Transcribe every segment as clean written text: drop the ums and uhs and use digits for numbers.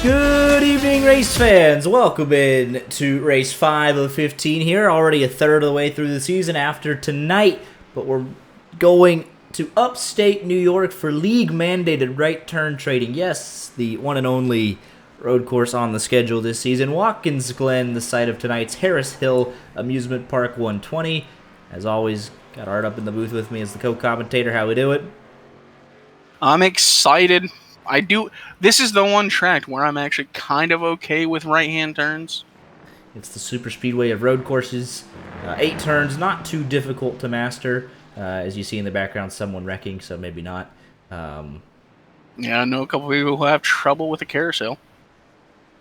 Good evening, race fans. Welcome in to race 5 of 15 here. Already a third of the way through the season after tonight, but we're going to upstate New York for league-mandated right turn trading. Yes, the one and only road course on the schedule this season. Watkins, Glen, the site of tonight's Harris Hill Amusement Park 120. As always, got Art up in the booth with me as the co-commentator. How we do it? I'm excited. This is the one track where I'm actually kind of okay with right-hand turns. It's the super speedway of road courses. 8 turns, not too difficult to master. As you see in the background, someone wrecking, so maybe not. Yeah, I know a couple people who have trouble with the carousel.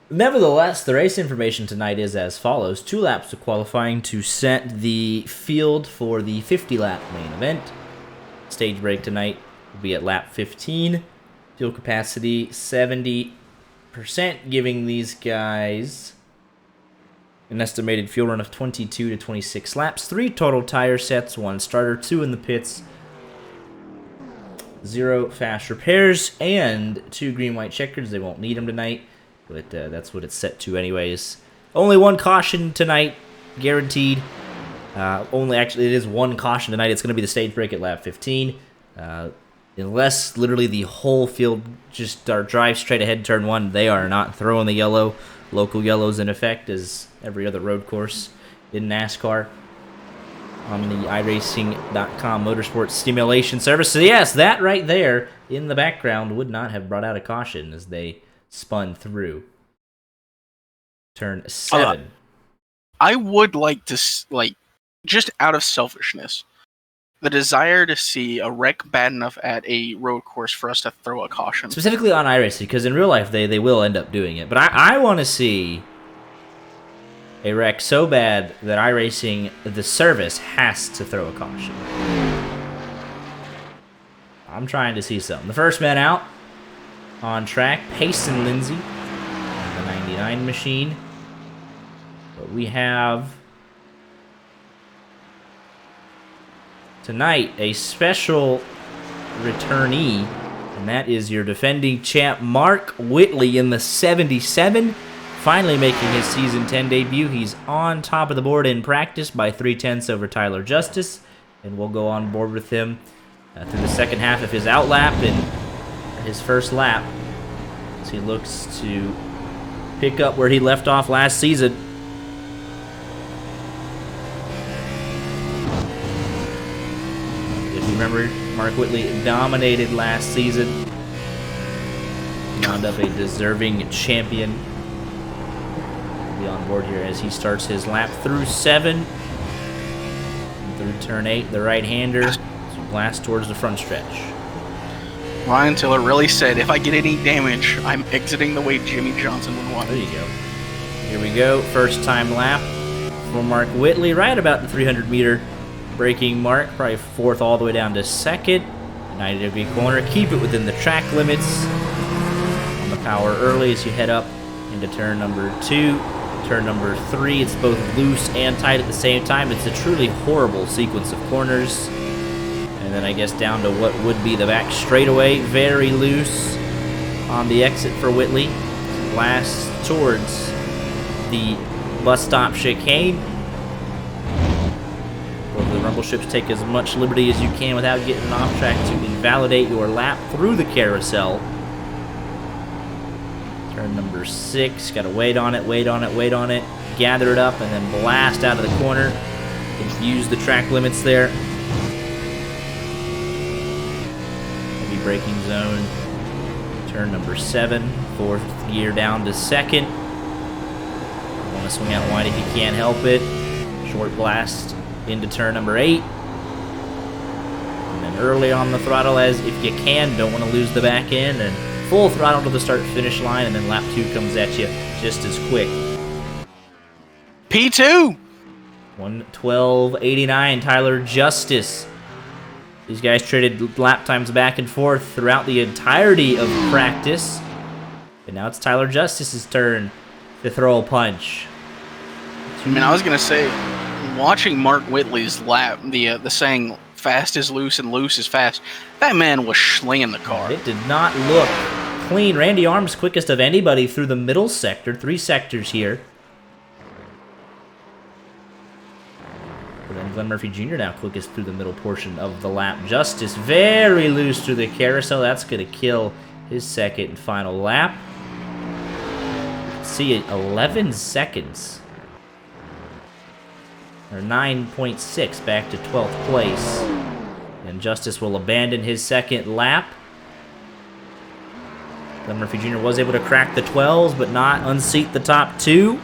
Nevertheless, the race information tonight is as follows. 2 laps of qualifying to set the field for the 50-lap main event. Stage break tonight will be at lap 15. Fuel capacity 70%, giving these guys an estimated fuel run of 22 to 26 laps. 3 total tire sets, 1 starter, 2 in the pits, 0 fast repairs, and 2 green-white checkers. They won't need them tonight, but that's what it's set to anyways. Only 1 caution tonight, guaranteed. It is 1 caution tonight. It's going to be the stage break at lap 15. Unless literally the whole field just drives straight ahead turn 1, they are not throwing the yellow. Local yellow's in effect as every other road course in NASCAR on the iRacing.com motorsports simulation service. So yes, that right there in the background would not have brought out a caution as they spun through turn 7. I would like to, just out of selfishness, the desire to see a wreck bad enough at a road course for us to throw a caution. Specifically on iRacing, because in real life they will end up doing it. But I want to see a wreck so bad that iRacing, the service, has to throw a caution. I'm trying to see something. The first man out on track, Payson Lindsay, the 99 machine. But we have tonight a special returnee, and that is your defending champ Mark Whitley in the 77, finally making his season 10 debut. He's on top of the board in practice by 3/10 over Tyler Justice, and we'll go on board with him through the second half of his outlap and his first lap as he looks to pick up where he left off last season. Remember, Mark Whitley dominated last season. He wound up a deserving champion. He'll be on board here as he starts his lap through 7. And through turn 8, the right-hander blasts towards the front stretch. Ryan Tiller really said, if I get any damage, I'm exiting the way Jimmy Johnson would want. There you go. Here we go. First time lap for Mark Whitley, right about the 300-meter braking mark, probably 4th all the way down to 2nd. 90-degree corner. Keep it within the track limits. On the power early as you head up into turn number 2. Turn number 3, it's both loose and tight at the same time. It's a truly horrible sequence of corners. And then I guess down to what would be the back straightaway. Very loose on the exit for Whitley. Blast towards the bus stop chicane. The rumble strips take as much liberty as you can without getting off track to invalidate your lap through the carousel. Turn number 6, got to wait on it, gather it up, and then blast out of the corner. Use the track limits there. Heavy braking zone. Turn number 7, 4th gear down to 2nd. You want to swing out wide if you can't help it. Short blast into turn number 8. And then early on the throttle as if you can, don't want to lose the back end, and full throttle to the start finish line, and then lap 2 comes at you just as quick. P2 1:12.89, Tyler Justice. These guys traded lap times back and forth throughout the entirety of practice. And now it's Tyler Justice's turn to throw a punch. I mean, I was going to say, watching Mark Whitley's lap, the saying, fast is loose and loose is fast, that man was slinging the car. It did not look clean. Randy Arms quickest of anybody through the middle sector. 3 sectors here. But then Glen Murphy Jr. now quickest through the middle portion of the lap. Justice very loose through the carousel. That's going to kill his second and final lap. See it, 11 seconds. Or 9.6 back to 12th place. And Justice will abandon his second lap. Glen Murphy Jr. was able to crack the 12s, but not unseat the top 2.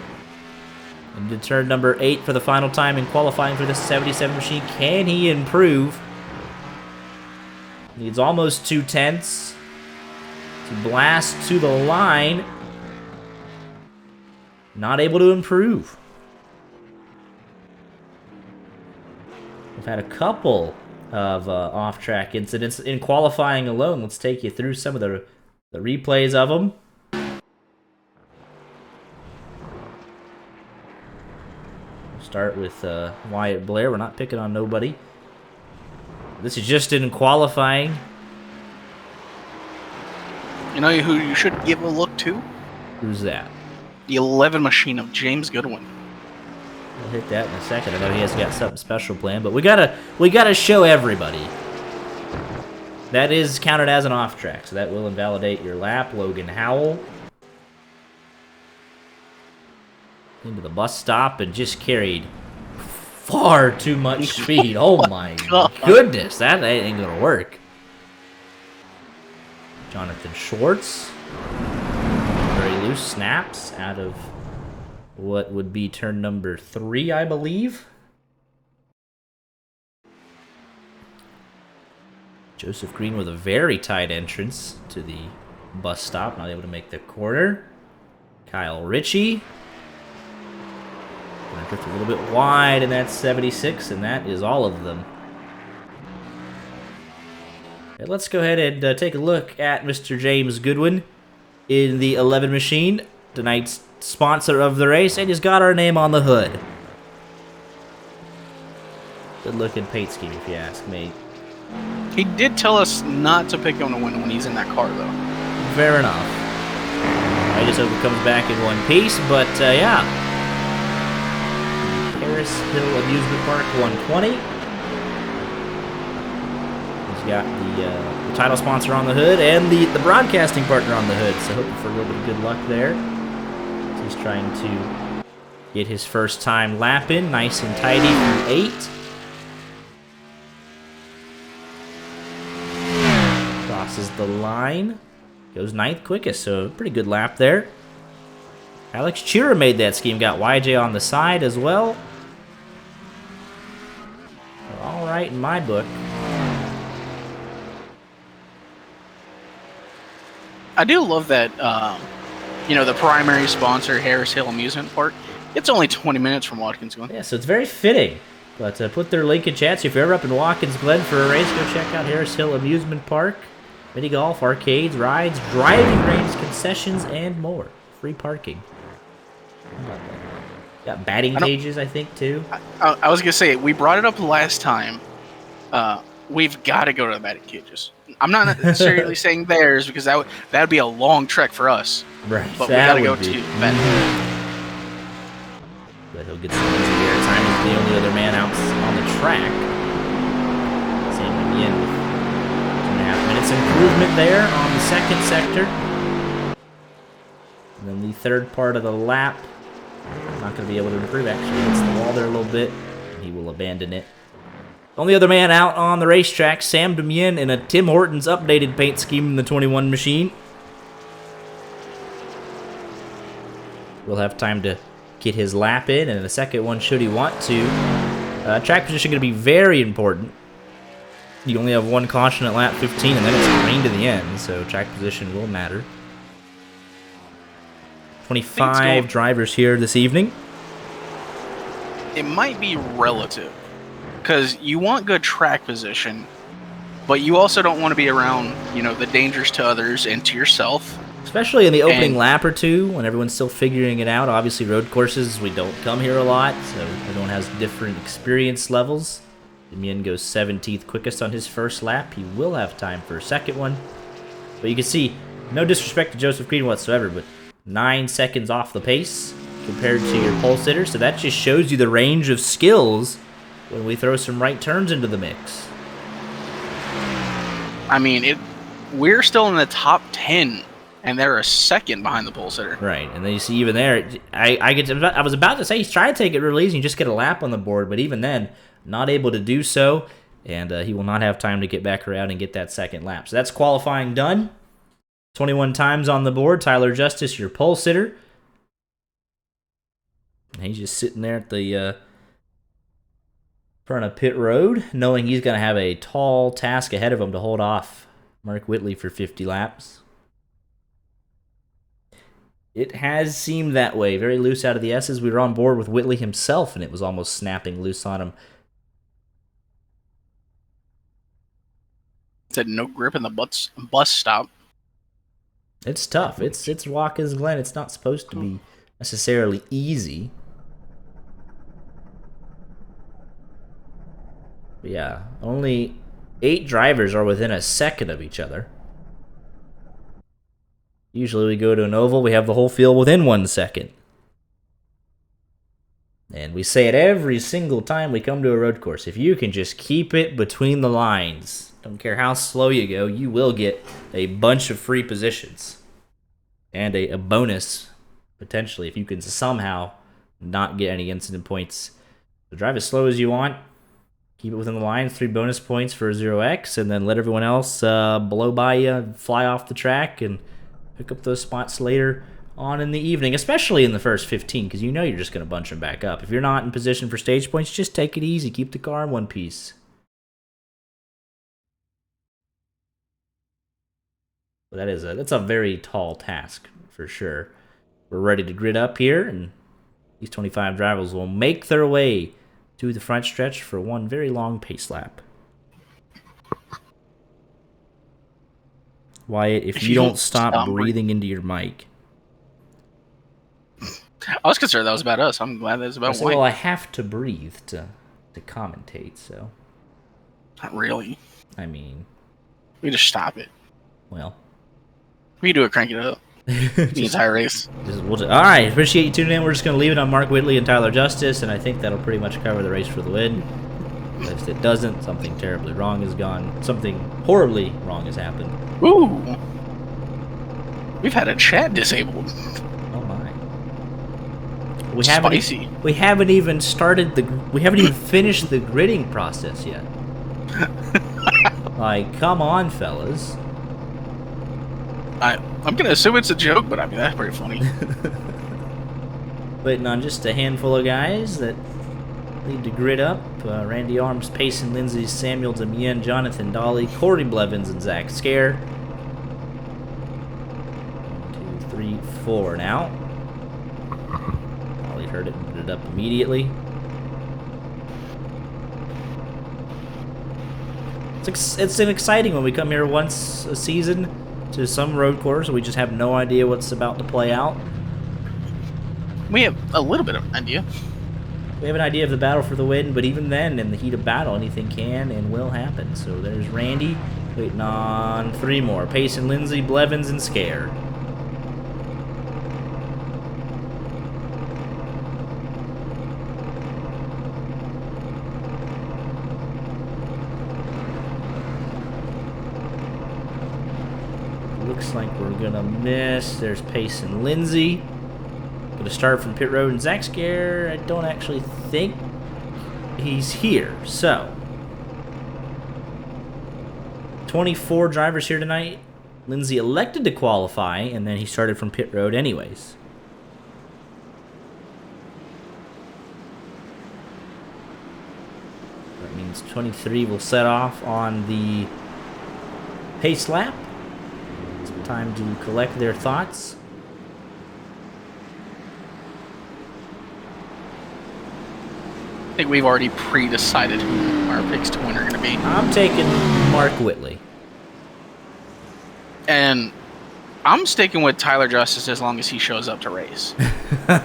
Into turn number 8 for the final time in qualifying for the 77 machine. Can he improve? Needs almost 2 tenths to blast to the line. Not able to improve. We've had a couple of off-track incidents in qualifying alone. Let's take you through some of the replays of them. We'll start with Wyatt Blair. We're not picking on nobody. This is just in qualifying. You know who you should give a look to? Who's that? The 11 machine of James Goodwin. We'll hit that in a second. I know he has got something special planned, but we gotta show everybody. That is counted as an off track, so that will invalidate your lap. Logan Howell into the bus stop and just carried far too much speed. Oh my goodness, that ain't gonna work. Jonathan Schwartz, very loose snaps out of what would be turn number 3, I believe. Joseph Green with a very tight entrance to the bus stop, not able to make the corner. Kyle Ritchie. Gonna drift a little bit wide in that 76, and that is all of them. Okay, let's go ahead and take a look at Mr. James Goodwin in the 11 machine, tonight's sponsor of the race, and he's got our name on the hood. Good looking paint scheme, if you ask me. He did tell us not to pick him to win when he's in that car, though. Fair enough. I just hope it comes back in one piece, but yeah. Harris Hill Amusement Park 120. He's got the title sponsor on the hood and the broadcasting partner on the hood, so hoping for a little bit of good luck there. He's trying to get his first time lap in, nice and tidy through 8. Crosses the line, goes 9th quickest, so pretty good lap there. Alex Chira made that scheme, got YJ on the side as well. All right in my book. I do love that, the primary sponsor, Harris Hill Amusement Park, it's only 20 minutes from Watkins, Glen. Yeah, so it's very fitting. But put their link in chat. So if you're ever up in Watkins, Glen for a race, go check out Harris Hill Amusement Park. Mini golf, arcades, rides, driving range, concessions, and more. Free parking. How about that? Got batting cages, I think, too. I was going to say, we brought it up last time. We've got to go to the batting cages. I'm not necessarily saying theirs, because that would be a long trek for us. Right. But we got to go to batting. But he'll get some easy air time. He's the only other man out on the track. Same again with 2.5 minutes improvement there on the second sector. And then the third part of the lap. Not going to be able to improve. Actually hits the wall there a little bit. And he will abandon it. Only other man out on the racetrack, Sam Demien in a Tim Hortons updated paint scheme in the 21 machine. We'll have time to get his lap in, and the second one should he want to. Track position going to be very important. You only have one caution at lap 15, and then it's green to the end, so track position will matter. 25 drivers here this evening. It might be relative, because you want good track position, but you also don't want to be around, the dangers to others and to yourself. Especially in the opening lap or two, when everyone's still figuring it out. Obviously, road courses, we don't come here a lot, so everyone has different experience levels. Demien goes 17th quickest on his first lap. He will have time for a second one. But you can see, No disrespect to Joseph Green whatsoever, but 9 seconds off the pace compared to your pole sitter. So that just shows you the range of skills when we throw some right turns into the mix. I mean, we're still in the top 10, and they're a second behind the pole sitter. Right, and then you see even there, I was about to say he's trying to take it really easy and just get a lap on the board, but even then, not able to do so, and he will not have time to get back around and get that second lap. So that's qualifying done. 21 times on the board. Tyler Justice, your pole sitter. And he's just sitting there at the front of pit road, knowing he's going to have a tall task ahead of him to hold off Mark Whitley for 50 laps. It has seemed that way. Very loose out of the S's. We were on board with Whitley himself, and it was almost snapping loose on him. Said no grip in the bus stop. It's tough. It's Watkins, Glen. It's not supposed to be necessarily easy. But yeah, only 8 drivers are within a second of each other. Usually we go to an oval, we have the whole field within 1 second. And we say it every single time we come to a road course. If you can just keep it between the lines, don't care how slow you go, you will get a bunch of free positions. And a bonus, potentially, if you can somehow not get any incident points. So drive as slow as you want. Keep it within the lines, 3 bonus points for 0x, and then let everyone else blow by you, fly off the track, and pick up those spots later on in the evening, especially in the first 15, because you know you're just going to bunch them back up. If you're not in position for stage points, just take it easy. Keep the car in one piece. But that's a very tall task, for sure. We're ready to grid up here, and these 25 drivers will make their way to the front stretch for one very long pace lap. Wyatt, if you don't stop breathing into your mic. I was concerned that was about us. I'm glad that it's about Wyatt. Well, I have to breathe to commentate, so. Not really. I mean. We just stop it. Well. We do it, crank it up. The entire race. All right, appreciate you tuning in. We're just going to leave it on Mark Whitley and Tyler Justice, and I think that'll pretty much cover the race for the win. If it doesn't, something terribly wrong has gone. Something horribly wrong has happened. Ooh. We've had a chat disabled. Oh my. Spicy. We haven't even finished the gridding process yet. Like, come on, fellas. I'm gonna assume it's a joke, but I mean that's pretty funny. Waiting on just a handful of guys that need to grid up. Randy Arms, Payson, Lindsay, Samuel Damien, Jonathan Dolly, Corey Blevins, and Zach Scare. 1, 2, 3, 4 now. Dolly heard it and put it up immediately. It's exciting when we come here once a season to some road course and we just have no idea what's about to play out. We have a little bit of an idea. We have an idea of the battle for the win, but even then, in the heat of battle, anything can and will happen. So there's Randy, waiting on 3 more. Payson, Lindsay, Blevins, and Scare. Looks like we're gonna miss. There's Payson, Lindsay. Gonna start from pit road, and Zach Scare, I don't actually think he's here. So 24 drivers here tonight. Lindsay elected to qualify, and then he started from pit road anyways. That means 23 will set off on the pace lap. It's time to collect their thoughts. I think we've already pre-decided who our picks to win are going to be. I'm taking Mark Whitley. And I'm sticking with Tyler Justice as long as he shows up to race. I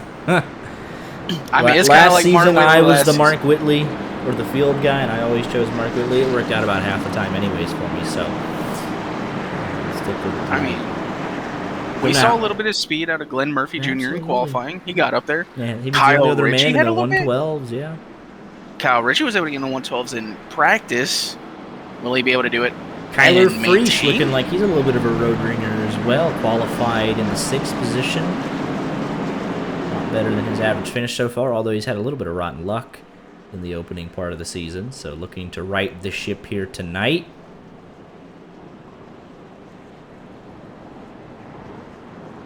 mean, it's kind of like season Mark I was the season. Mark Whitley or the field guy, and I always chose Mark Whitley. It worked out about half the time anyways for me, so stick with it. I mean, We saw a little bit of speed out of Glen Murphy Jr. in qualifying. He got up there. Yeah, he was Kyle the other Ritchie man in had the a little bit. 112s, yeah. Kyle Ritchie was able to get in the 112s in practice. Will he be able to do it? Kyler Freesh looking like he's a little bit of a road ringer as well. Qualified in the 6th position. Not better than his average finish so far, although he's had a little bit of rotten luck in the opening part of the season. So looking to right the ship here tonight.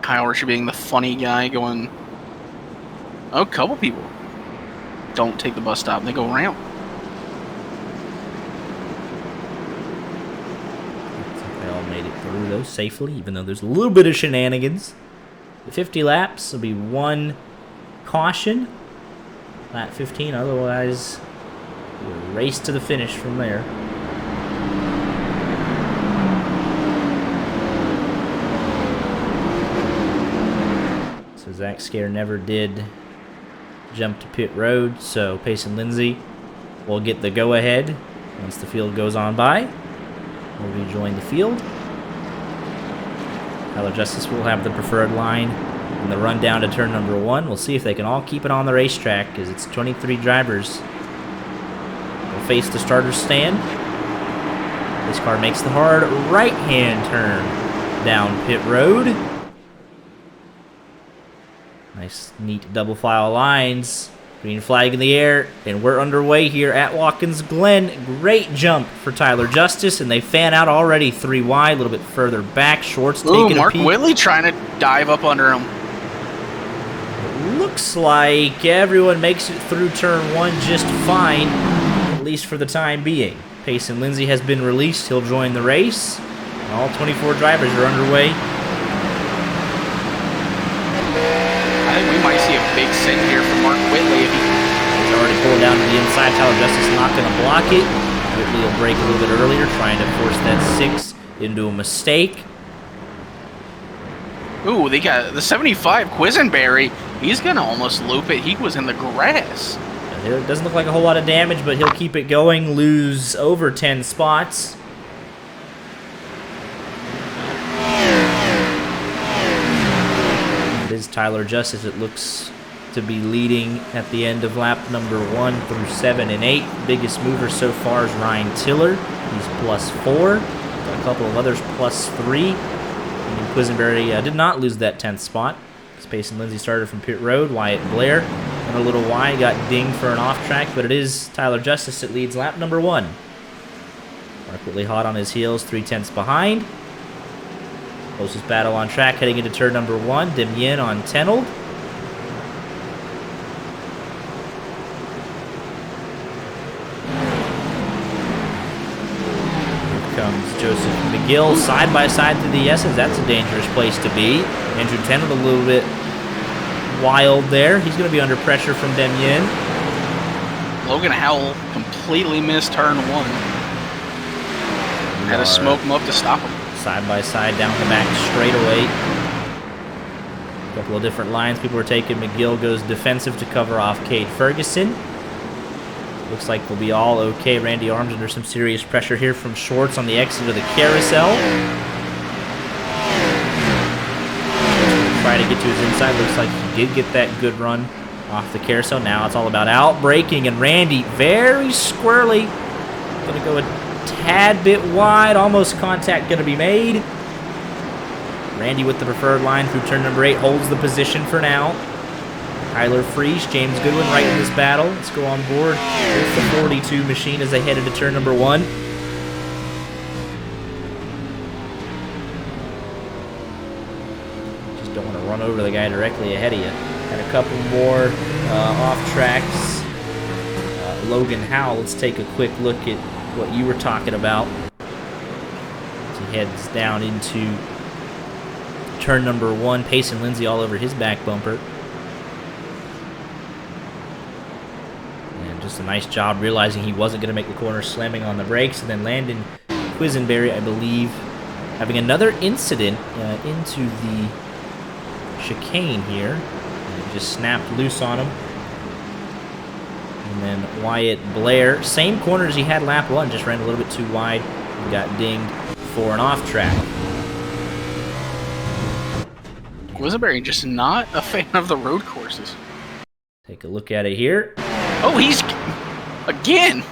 Kyle Ritchie being the funny guy going, oh, a couple people don't take the bus stop. They go around. They all made it through, though, safely, even though there's a little bit of shenanigans. The 50 laps will be 1 caution. Lap 15, otherwise, we'll race to the finish from there. So Zach Scare never did jump to pit road, so Pace and Lindsay will get the go-ahead once the field goes on by. We'll rejoin the field. Tyler Justice will have the preferred line in the run down to turn number 1. We'll see if they can all keep it on the racetrack, because it's 23 drivers will face the starter's stand. This car makes the hard right-hand turn down pit road. Nice, neat double file lines. Green flag in the air, and we're underway here at Watkins Glen. Great jump for Tyler Justice, and they fan out already 3 wide, a little bit further back. Shorts taking a peek. Mark Whitley trying to dive up under him. It looks like everyone makes it through turn 1 just fine, at least for the time being. Payson Lindsay has been released. He'll join the race. All 24 drivers are underway. I think we might see a big send here from Mark Whitley. He's already pulled down to the inside. Tyler Justice not going to block it. Whitley will break a little bit earlier, trying to force that 6 into a mistake. Ooh, they got the 75 Quisenberry. He's going to almost loop it. He was in the grass. It doesn't look like a whole lot of damage, but he'll keep it going, lose over 10 spots. It is Tyler Justice. It looks to be leading at the end of lap number 1 through 7 and 8. Biggest mover so far is Ryan Tiller. He's +4. Got a couple of others +3. And Quisenberry did not lose that 10th spot. Space and Lindsay started from pit road. Wyatt Blair and a little wide got dinged for an off track, but it is Tyler Justice that leads lap number 1. Mark Whitley hot on his heels, 3/10 behind. Closest battle on track heading into turn number 1. Demien on Tenold. Here comes Joseph McGill side by side to the S's. That's a dangerous place to be. Andrew Tenold a little bit wild there. He's going to be under pressure from Demien. Logan Howell completely missed turn 1. Had to smoke him up to stop him. Side by side down the back straightaway. A couple of different lines people are taking. McGill goes defensive to cover off Cade Ferguson. Looks like we'll be all okay. Randy Arms under some serious pressure here from Schwartz on the exit of the carousel. Try to get to his inside. Looks like he did get that good run off the carousel. Now it's all about out braking, and Randy very squirrely. Gonna go a tad bit wide. Almost contact gonna be made. Randy with the preferred line through turn number 8 holds the position for now. Tyler Freesh, James Goodwin right in this battle. Let's go on board with the 42 machine as they head into turn number 1. Just don't want to run over the guy directly ahead of you. And a couple more off tracks. Logan Howell, let's take a quick look at what you were talking about. As he heads down into turn number 1. Payson Lindsay all over his back bumper. And just a nice job realizing he wasn't going to make the corner, slamming on the brakes. And then Landon Quisenberry, I believe, having another incident into the chicane here. And it just snapped loose on him. And then Wyatt Blair, same corner as he had lap 1, just ran a little bit too wide and got dinged for an off track. Wissenberry just not a fan of the road courses. Take a look at it here. Oh, he's again.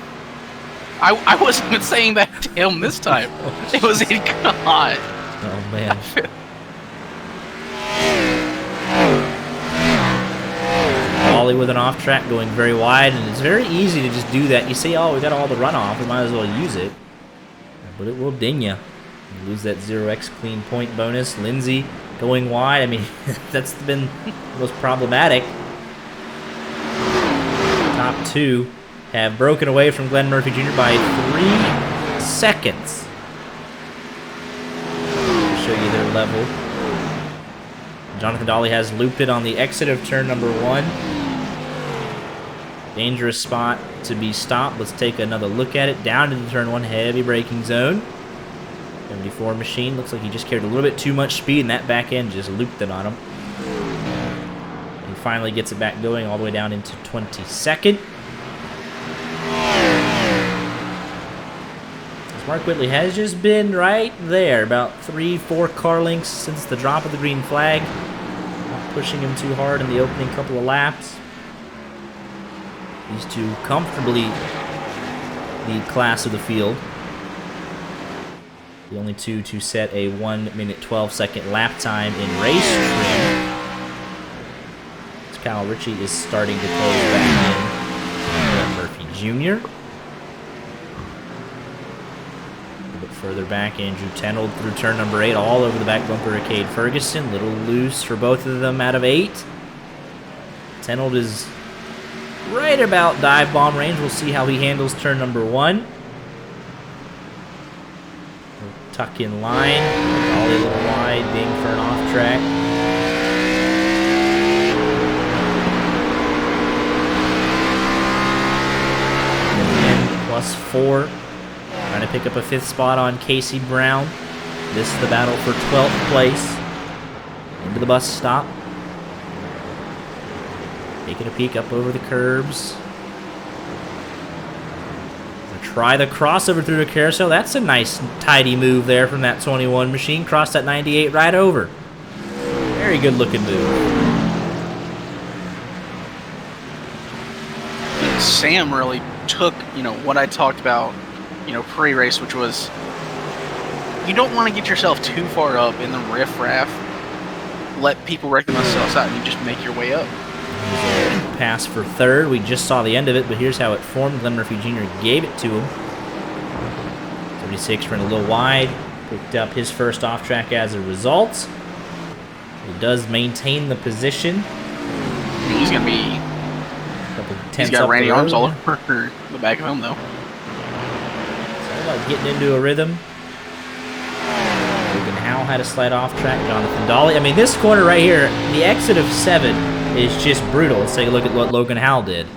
I wasn't even saying that to him this time. It was in God. Oh man. Ollie with an off track going very wide, and it's very easy to just do that. You say, oh, we got all the runoff, we might as well use it. But it will ding you. You lose that 0x clean point bonus. Lindsay going wide. I mean, that's been the most problematic. Top two have broken away from Glen Murphy Jr. by 3 seconds. I'll show you their level. Jonathan Dolly has looped it on the exit of turn number 1. Dangerous spot to be stopped. Let's take another look at it. Down into turn 1, heavy braking zone. 74 machine. Looks like he just carried a little bit too much speed, and that back end just looped it on him. He finally gets it back going all the way down into 22nd. Mark Whitley has just been right there, about 3-4 car lengths since the drop of the green flag. Not pushing him too hard in the opening couple of laps. These two comfortably lead class of the field. The only two to set a 1-minute 12-second lap time in race trim. As Kyle Ritchie is starting to close back in. Murphy Jr. Further back, Andrew Tenold through turn number 8, all over the back bumper of Cade Ferguson. Little loose for both of them out of 8. Tenold is right about dive bomb range. We'll see how he handles turn number 1. Tuck in line. Ollie a little wide, ding for an off track. And +4. Trying to pick up a 5th spot on Casey Brown. This is the battle for 12th place. Into the bus stop. Taking a peek up over the curbs. Try the crossover through the carousel. That's a nice, tidy move there from that 21 machine. Cross that 98 right over. Very good looking move. Sam really took, what I talked about, pre-race, which was you don't want to get yourself too far up in the riff-raff. Let people wreck themselves out, and you just make your way up. Pass for 3rd. We just saw the end of it, but here's how it formed. Glen Murphy Jr. gave it to him. 36 ran a little wide. Picked up his first off track as a result. He does maintain the position. He's going to be... He's got Randy Arms all over the back of him, though. About getting into a rhythm. Logan Howell had a slight off track. Jonathan Dolly. I mean, this corner right here, the exit of 7 is just brutal. Let's take a look at what Logan Howell did.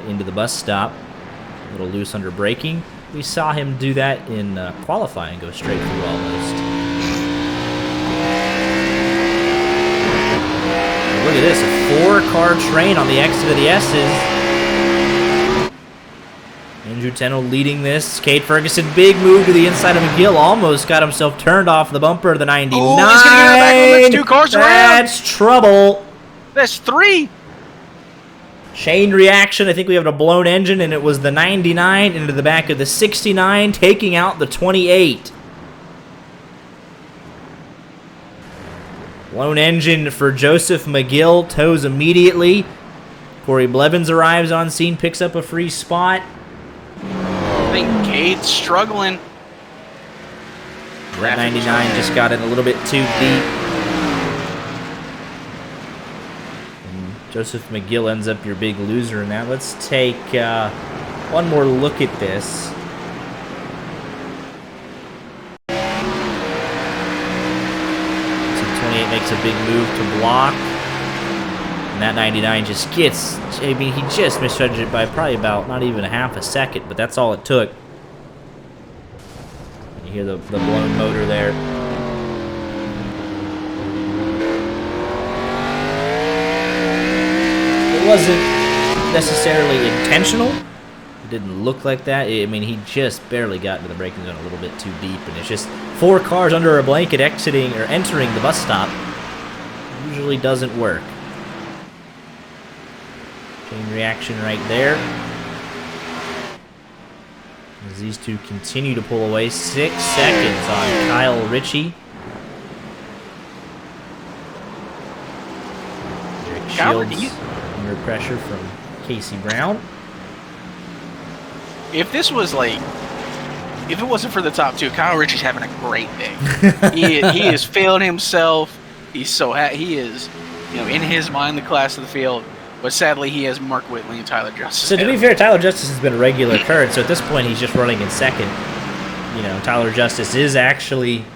Into the bus stop. A little loose under braking. We saw him do that in qualifying, go straight through almost. Look at this, a 4-car train on the exit of the S's. Andrew Tenold leading this. Cade Ferguson, big move to the inside of McGill. Almost got himself turned off the bumper of the 99. Oh, he's going to get back. That's 2 cars around. That's trouble. That's 3. Chain reaction. I think we have a blown engine, and it was the 99 into the back of the 69, taking out the 28. Blown engine for Joseph McGill. Tows immediately. Corey Blevins arrives on scene, picks up a free spot. I think Cade's struggling. That 99 just got in a little bit too deep. And Joseph McGill ends up your big loser in that. Let's take one more look at this. So 28 makes a big move to block. And that 99 just gets, I mean, he just misjudged it by probably about not even a half a second, but that's all it took. You hear the blown motor there. It wasn't necessarily intentional. It didn't look like that. I mean, he just barely got into the braking zone a little bit too deep, and it's just 4 cars under a blanket exiting or entering the bus stop. usually doesn't work. Chain reaction right there. As these two continue to pull away. 6 seconds on Kyle Ritchie. Eric Shields under pressure from Casey Brown. If this was like, if it wasn't for the top two, Kyle Ritchie's having a great day. he has failed himself. He's so he is, in his mind, the class of the field. But sadly, he has Mark Whitley and Tyler Justice. So to be fair, Tyler Justice has been a regular occurrence. So at this point, he's just running in second. Tyler Justice is actually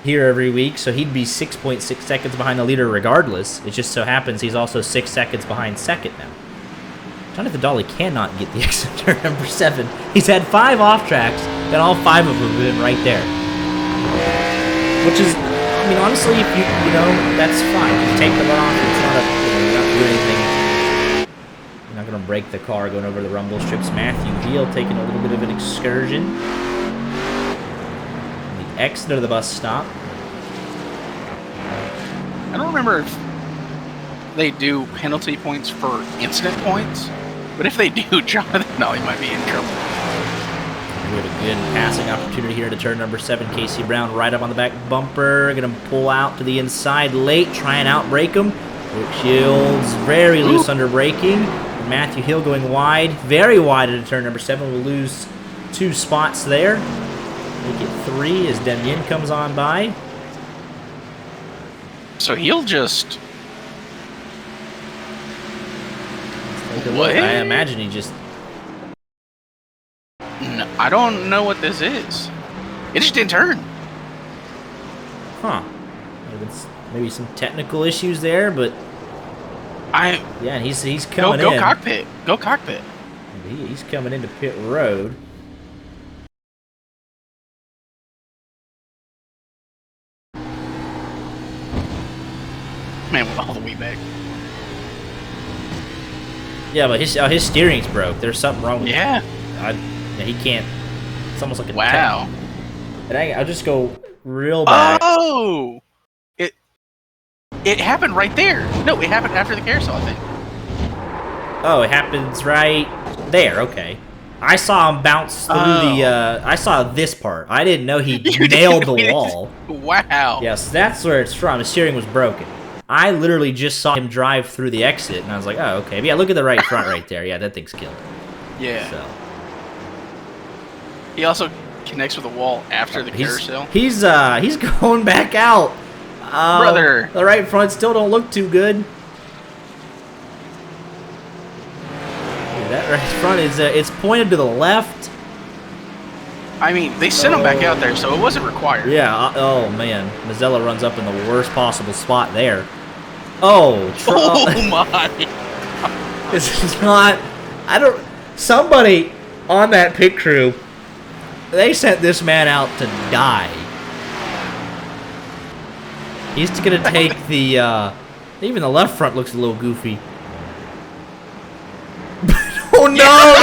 here every week, so he'd be 6.6 seconds behind the leader regardless. It just so happens he's also 6 seconds behind second now. Jonathan Dolly cannot get the exit turn number 7. He's had 5 off tracks, and all 5 of them have been right there. Which is, honestly, if that's fine. You take the runoff, it's not you're not doing anything. You're not going to break the car going over the rumble strips. Matthew Heel taking a little bit of an excursion. The exit of the bus stop. I don't remember if they do penalty points for incident points. But if they do, Jonathan Dolly might be in trouble. We have a good passing opportunity here to turn number 7. Casey Brown right up on the back bumper. Going to pull out to the inside late. Try and outbrake him. Rick Shields very loose under braking. Matthew Hill going wide. Very wide into turn number 7. We'll lose 2 spots there. Make it 3 as Demien comes on by. So he'll just... What? I imagine he just... No, I don't know what this is. It just didn't turn. Huh. Maybe some technical issues there, but... Yeah, and he's coming in. Go cockpit. Go cockpit. He's coming into pit road. Man, with all the way back. Yeah, but his steering's broke. There's something wrong with it. Yeah. He can't. It's almost like a wow. And I'll just go real back. Oh! It happened right there. No, it happened after the carousel, I think. Oh, it happens right there. Okay. I saw him bounce through I saw this part. I didn't know he nailed the wall. Wow. Yes, that's where it's from. His steering was broken. I literally just saw him drive through the exit, and I was like, oh, okay. But yeah, look at the right front right there. Yeah, that thing's killed. Yeah. So. He also connects with the wall after the carousel. He's going back out. Brother. The right front still don't look too good. Yeah, that right front is it's pointed to the left. They sent him back out there, so it wasn't required. Yeah. Oh man, Mazzella runs up in the worst possible spot there. Oh. Oh my. This is not. Somebody on that pit crew. They sent this man out to die. He's gonna take the. Even the left front looks a little goofy. Oh no!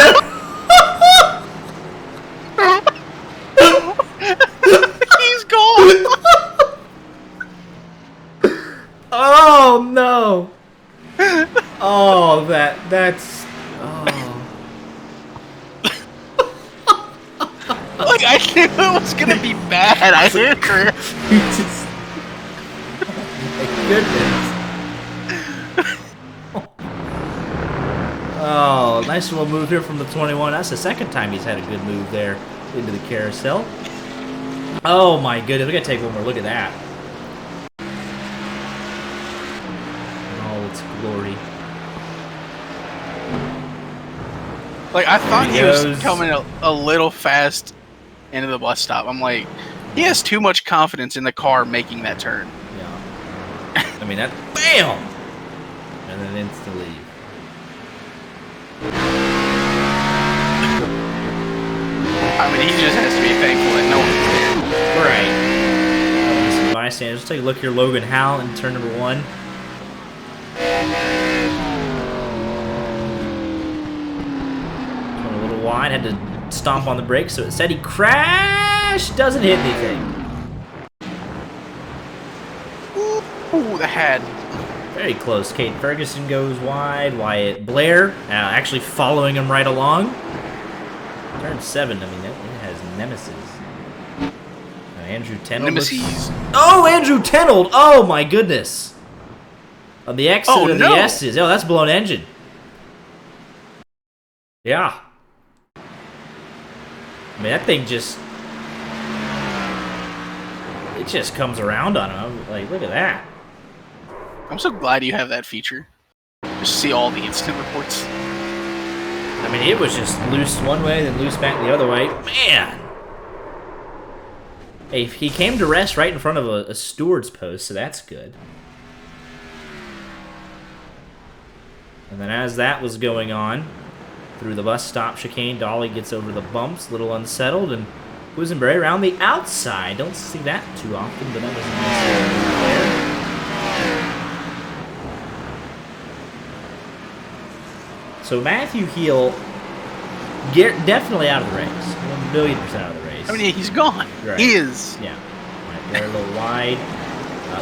He's gone. Oh no! Oh, that's. Oh. Like I knew it was gonna be bad. I didn't. Jesus. Goodness. Oh, nice little move here from the 21. That's the second time he's had a good move there into the carousel. Oh my goodness, we gotta take one more look at that. Oh, it's glory. Like I thought he was coming a little fast into the bus stop. I'm like, he has too much confidence in the car making that turn. Yeah. That BAM! And then instantly. He just has to be thankful that no one's there. Right. Some bystanders. Let's take a look here. Logan Howell in turn number 1. Going a little wide. Had to stomp on the brakes, so it said he crashed. Doesn't hit anything. Ooh, the head. Very close. Kate Ferguson goes wide. Wyatt Blair actually following him right along. Turn 7. I mean, it has Nemesis. Andrew Tenold. Nemesis. Oh, Andrew Tenold. Oh, my goodness. On the X's and the S's. Oh, that's blown engine. Yeah. I mean, that thing just... It just comes around on him. I'm like, look at that. I'm so glad you have that feature. Just see all the incident reports. I mean, it was just loose one way, then loose back the other way. Man! Hey, he came to rest right in front of a steward's post, so that's good. And then as that was going on, through the bus stop chicane, Dolly gets over the bumps, a little unsettled, and Quisenberry around the outside. Don't see that too often, but that was a nice there. So Matthew Heel, definitely out of the race. 1,000,000% out of the race. I mean, he's gone. Right. He is. Yeah. Right there, a little wide.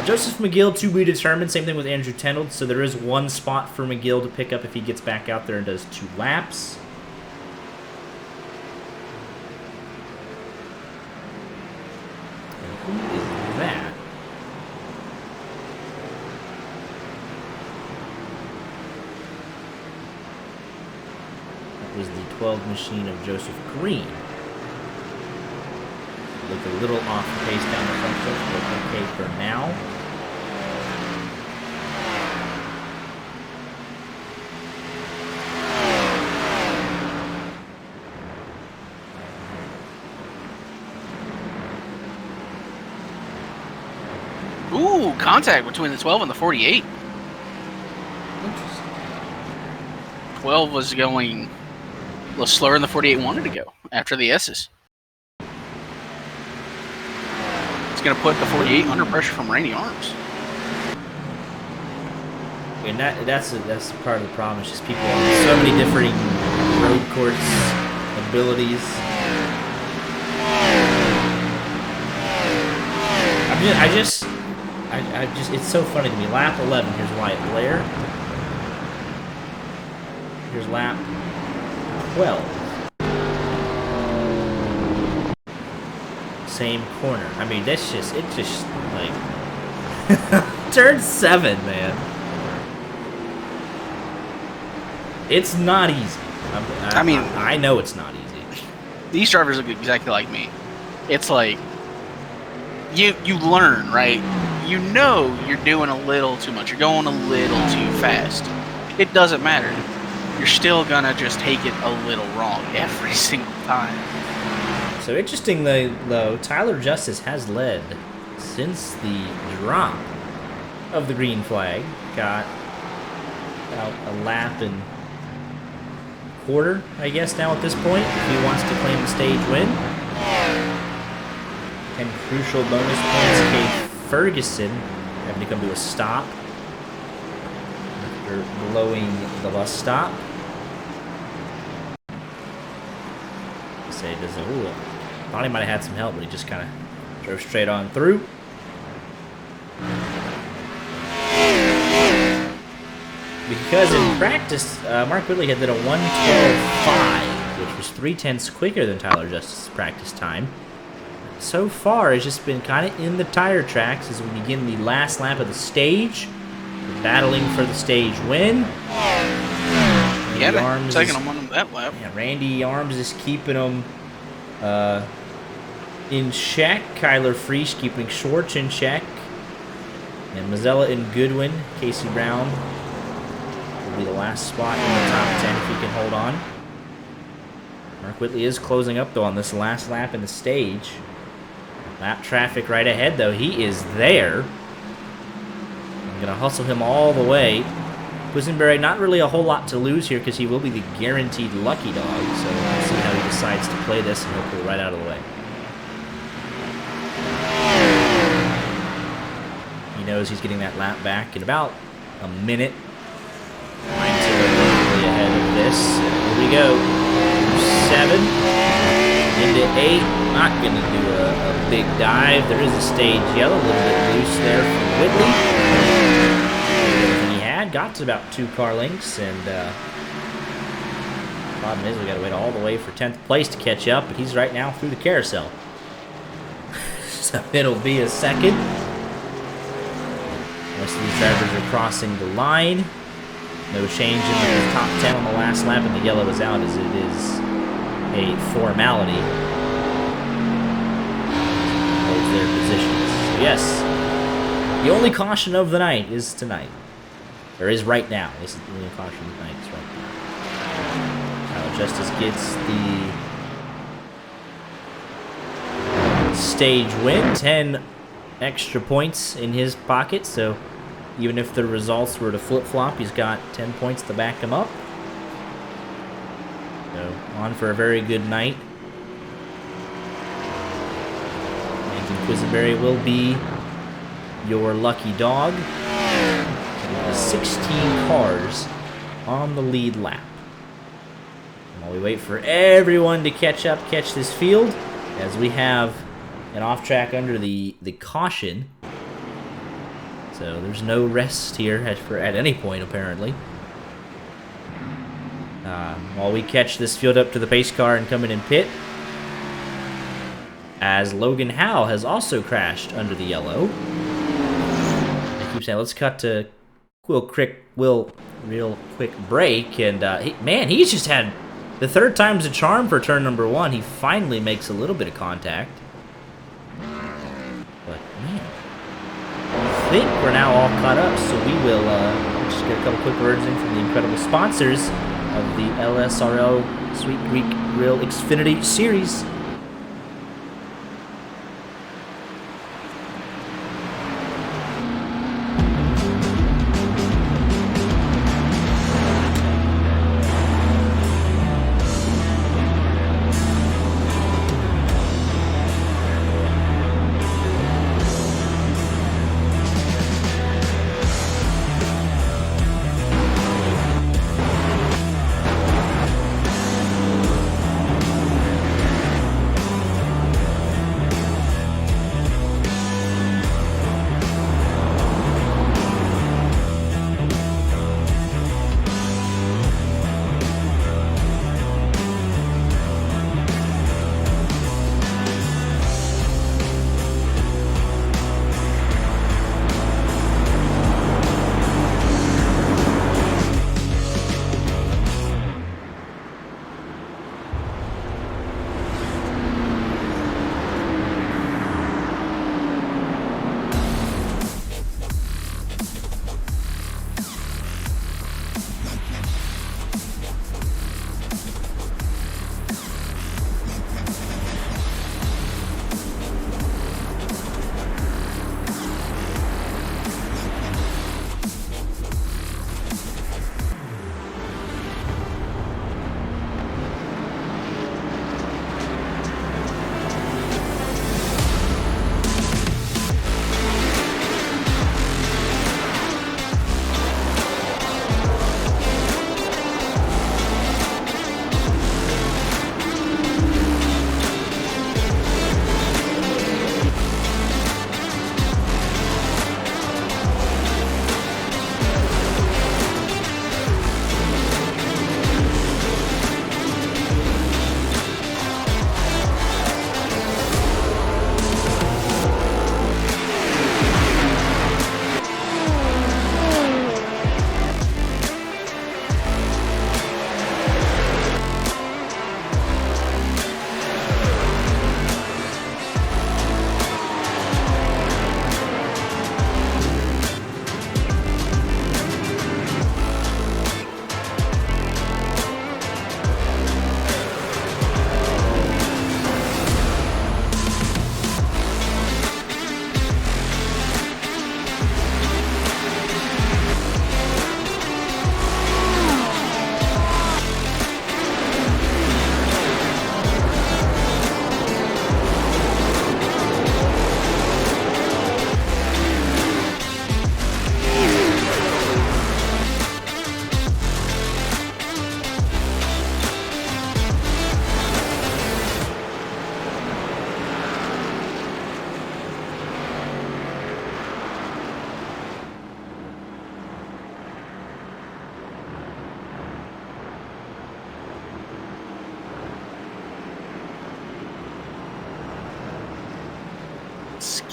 Joseph McGill, to be determined. Same thing with Andrew Tenold. So there is one spot for McGill to pick up if he gets back out there and does 2 laps. And who is that? That was the 12 machine of Joseph Green. Look a little off the pace down the front stretch, but okay for now. Ooh, contact between the 12 and the 48. Interesting. 12 was going a little slower than the 48 wanted to go after the S's. It's going to put the 48 under pressure from Randy Arms. And that's part of the problem. It's just people have so many differing road course abilities. I just it's so funny to me. Lap 11. Here's Wyatt Blair. Here's lap 12. Same corner. I mean, it's just like turn 7, man. It's not easy. I know it's not easy. These drivers look exactly like me. It's like you learn, right? You know you're doing a little too much. You're going a little too fast. It doesn't matter. You're still gonna just take it a little wrong every single time. So interestingly, though, Tyler Justice has led since the drop of the green flag. Got about a lap and quarter, I guess, now at this point, if he wants to claim the stage win. And crucial bonus points, Kate Ferguson having to come to a stop after blowing the bus stop. Say, thought he might have had some help, but he just kind of drove straight on through. Because in practice, Mark Whitley had did a 1:12.5, which was 3/10 quicker than Tyler Justice's practice time. So far, it's just been kind of in the tire tracks as we begin the last lap of the stage. We're battling for the stage win. Yeah, taking him on that lap. Yeah, Randy Arms is keeping him in check. Kyler Freesh keeping Schwartz in check. And Mazzella and Goodwin, Casey Brown will be the last spot in the top 10 if he can hold on. Mark Whitley is closing up, though, on this last lap in the stage. Lap traffic right ahead, though. He is there. I'm going to hustle him all the way. Quisenberry, not really a whole lot to lose here because he will be the guaranteed lucky dog. So we'll see how he decides to play this, and he'll pull right out of the way. He knows he's getting that lap back in about a minute. Really ahead of this. Here we go. 7 into 8. Not going to do a big dive. There is a stage yellow, a little bit loose there from Whitley. Chad got to about 2 car lengths, and problem is we got to wait all the way for 10th place to catch up, but he's right now through the carousel. So it'll be a second. Most of these drivers are crossing the line. No change in the top 10 on the last lap, and the yellow is out as it is a formality. Holds their positions. So yes, the only caution of the night is tonight. Or is right now. This is the only caution of the night. It's right now. Justice gets the stage win. 10 extra points in his pocket, so even if the results were to flip-flop, he's got 10 points to back him up. So, on for a very good night. And Quisenberry will be your lucky dog. 16 cars on the lead lap. And while we wait for everyone to catch this field, as we have an off-track under the caution. So there's no rest here at any point, apparently. While we catch this field up to the pace car and come in and pit, as Logan Howe has also crashed under the yellow. I keep saying, let's cut to real quick break, and he's just had the third time's a charm for turn number 1. He finally makes a little bit of contact. But man, I think we're now all caught up, so we will just get a couple quick words in from the incredible sponsors of the LSRO Sweet Greek Grill Xfinity Series.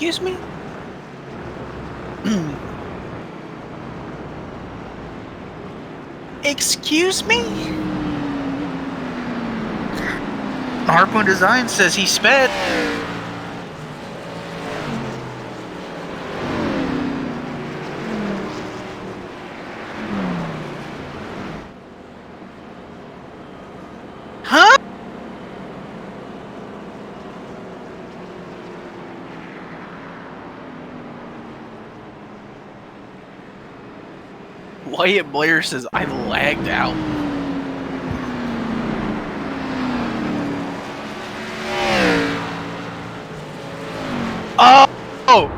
Excuse me? Excuse me? Harpoon Design says he sped. Huh? Wyatt Blair says I lagged out. Oh!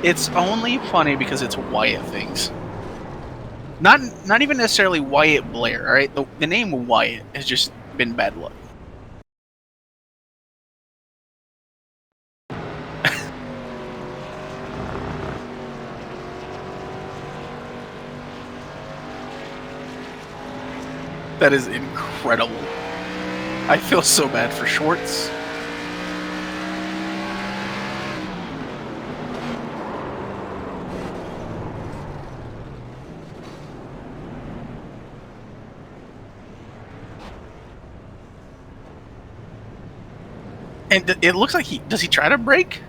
It's only funny because it's Wyatt things. Not even necessarily Wyatt Blair, alright? The name Wyatt has just been bad luck. That is incredible. I feel so bad for Schwartz. And it looks like does he try to brake?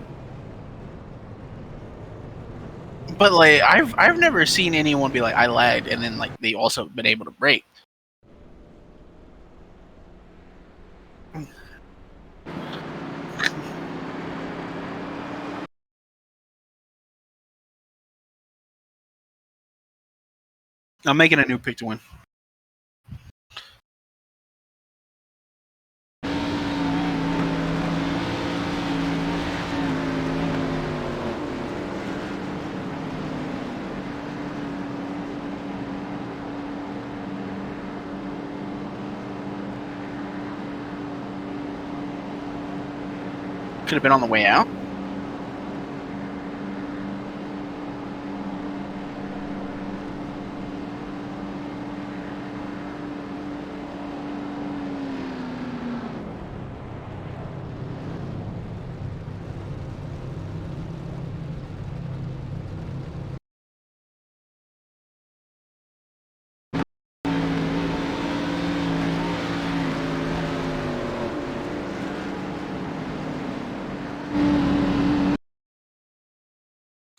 But like I've never seen anyone be like I lagged and then like they also been able to brake. I'm making a new pick to win. Could have been on the way out.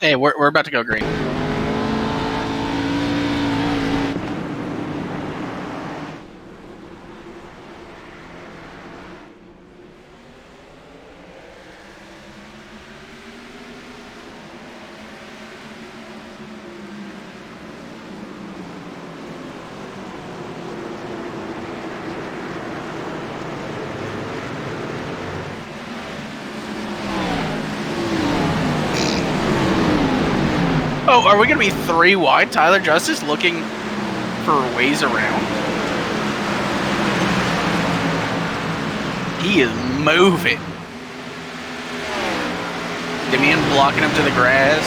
Hey, we're about to go green. Oh, are we gonna be 3 wide? Tyler Justice looking for ways around. He is moving. Demian blocking him to the grass.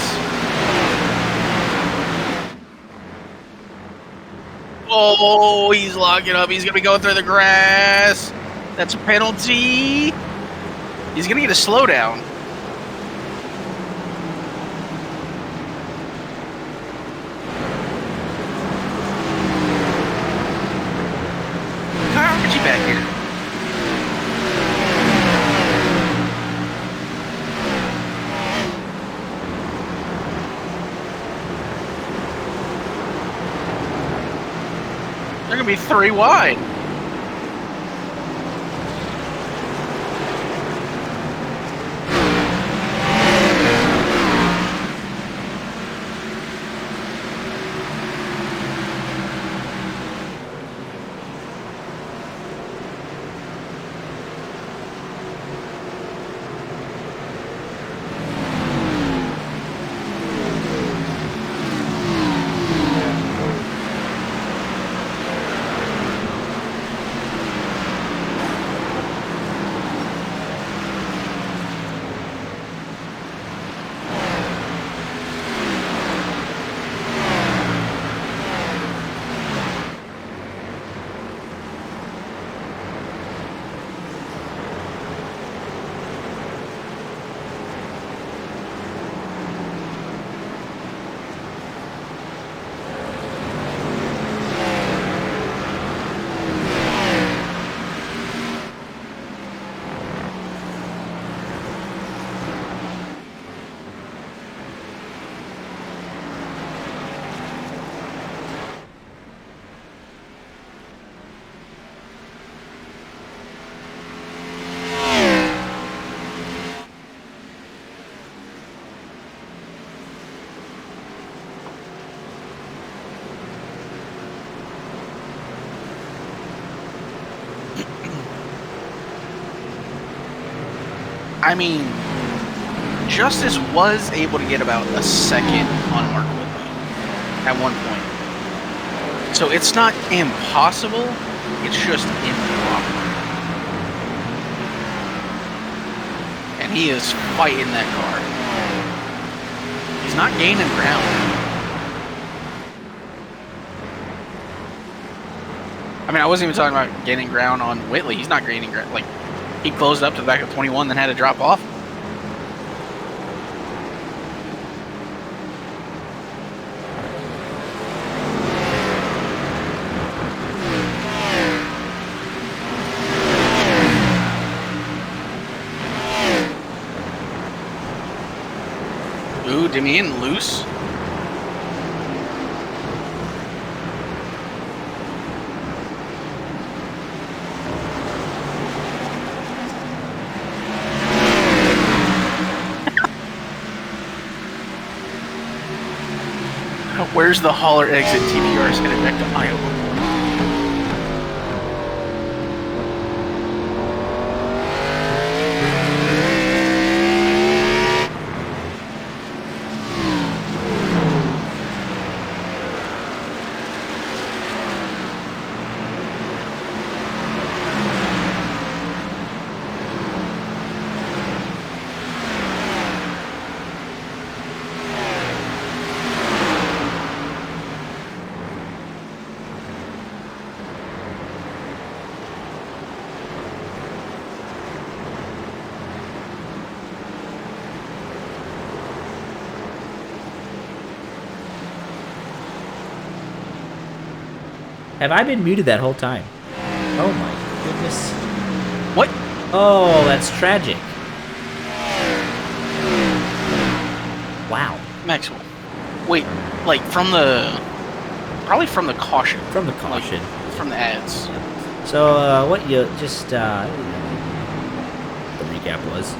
Oh, he's locking up. He's gonna be going through the grass. That's a penalty. He's gonna get a slowdown. Back here. They're gonna be 3 wide. I mean, Justice was able to get about a second on Mark Whitley at one point. So it's not impossible, it's just improper. And he is fighting that car. He's not gaining ground. I mean, I wasn't even talking about gaining ground on Whitley. He's not gaining ground. Like, he closed up to the back of 21, then had to drop off. Ooh, Demian loose. Where's the hauler exit? TBR is headed back to Iowa. Have I been muted that whole time? Oh my goodness. What? Oh, that's tragic. Wow. Maxwell. Wait, like from the... Probably from the caution. From the caution. Like, from the ads. So, what you just, the recap was,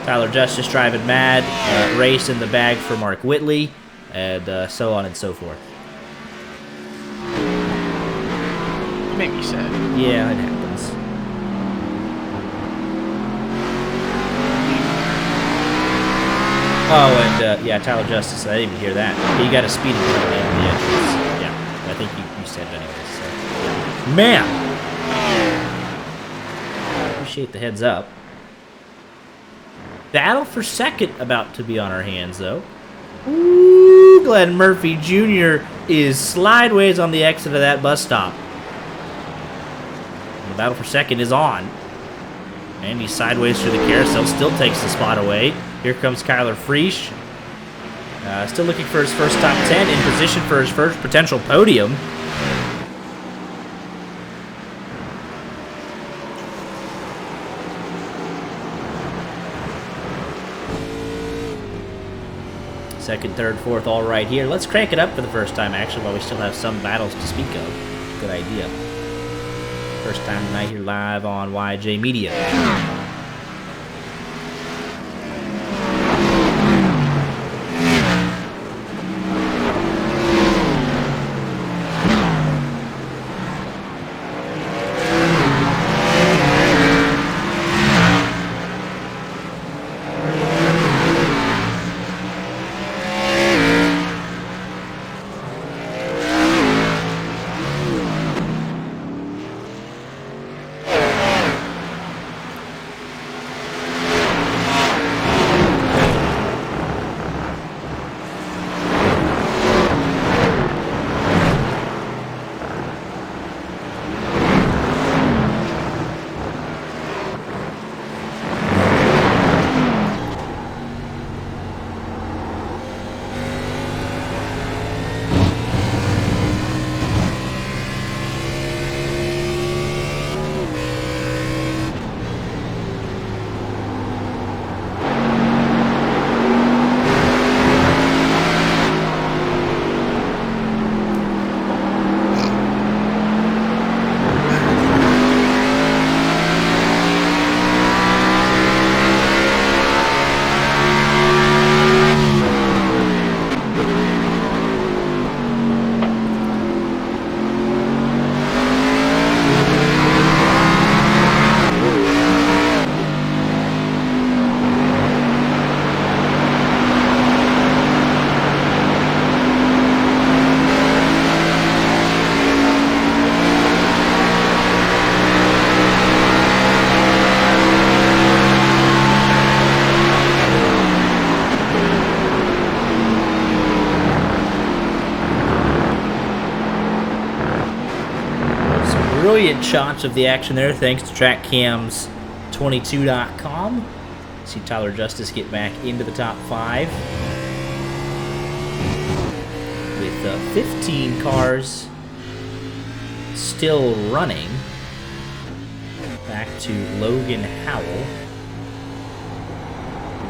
Tyler Justice driving mad, race in the bag for Mark Whitley, and so on and so forth. You make me sad. Yeah, it happens. Oh, and, yeah, Tyler Justice, I didn't even hear that. He got a speeding penalty on the entrance. Yeah, I think you said it anyways, so. Yeah. Man! Appreciate the heads up. Battle for second about to be on our hands, though. Ooh, Glen Murphy Jr. is slideways on the exit of that bus stop. The battle for second is on. And he's sideways through the carousel, still takes the spot away. Here comes Kyler Freesh. Still looking for his first top 10, in position for his first potential podium. Second, third, fourth, all right here. Let's crank it up for the first time, actually, while we still have some battles to speak of. Good idea. First time tonight here live on YJ Media. brilliant shots of the action there, thanks to TrackCams22.com. See Tyler Justice get back into the top 5 with 15 cars still running. Back to Logan Howell.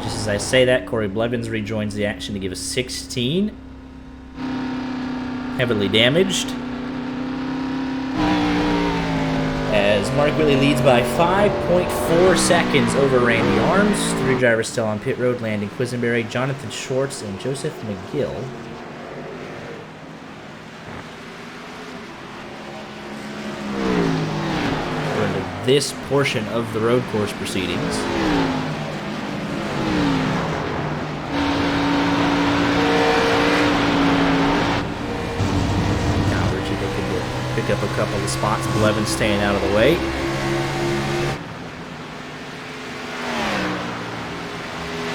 Just as I say that, Corey Blevins rejoins the action to give us 16. Heavily damaged. As Mark Whitley leads by 5.4 seconds over Randy Arms. 3 drivers still on pit road: Landon Quisenberry, Jonathan Schwartz, and Joseph McGill. We're into this portion of the road course proceedings. Pick up a couple of spots. Blevins staying out of the way.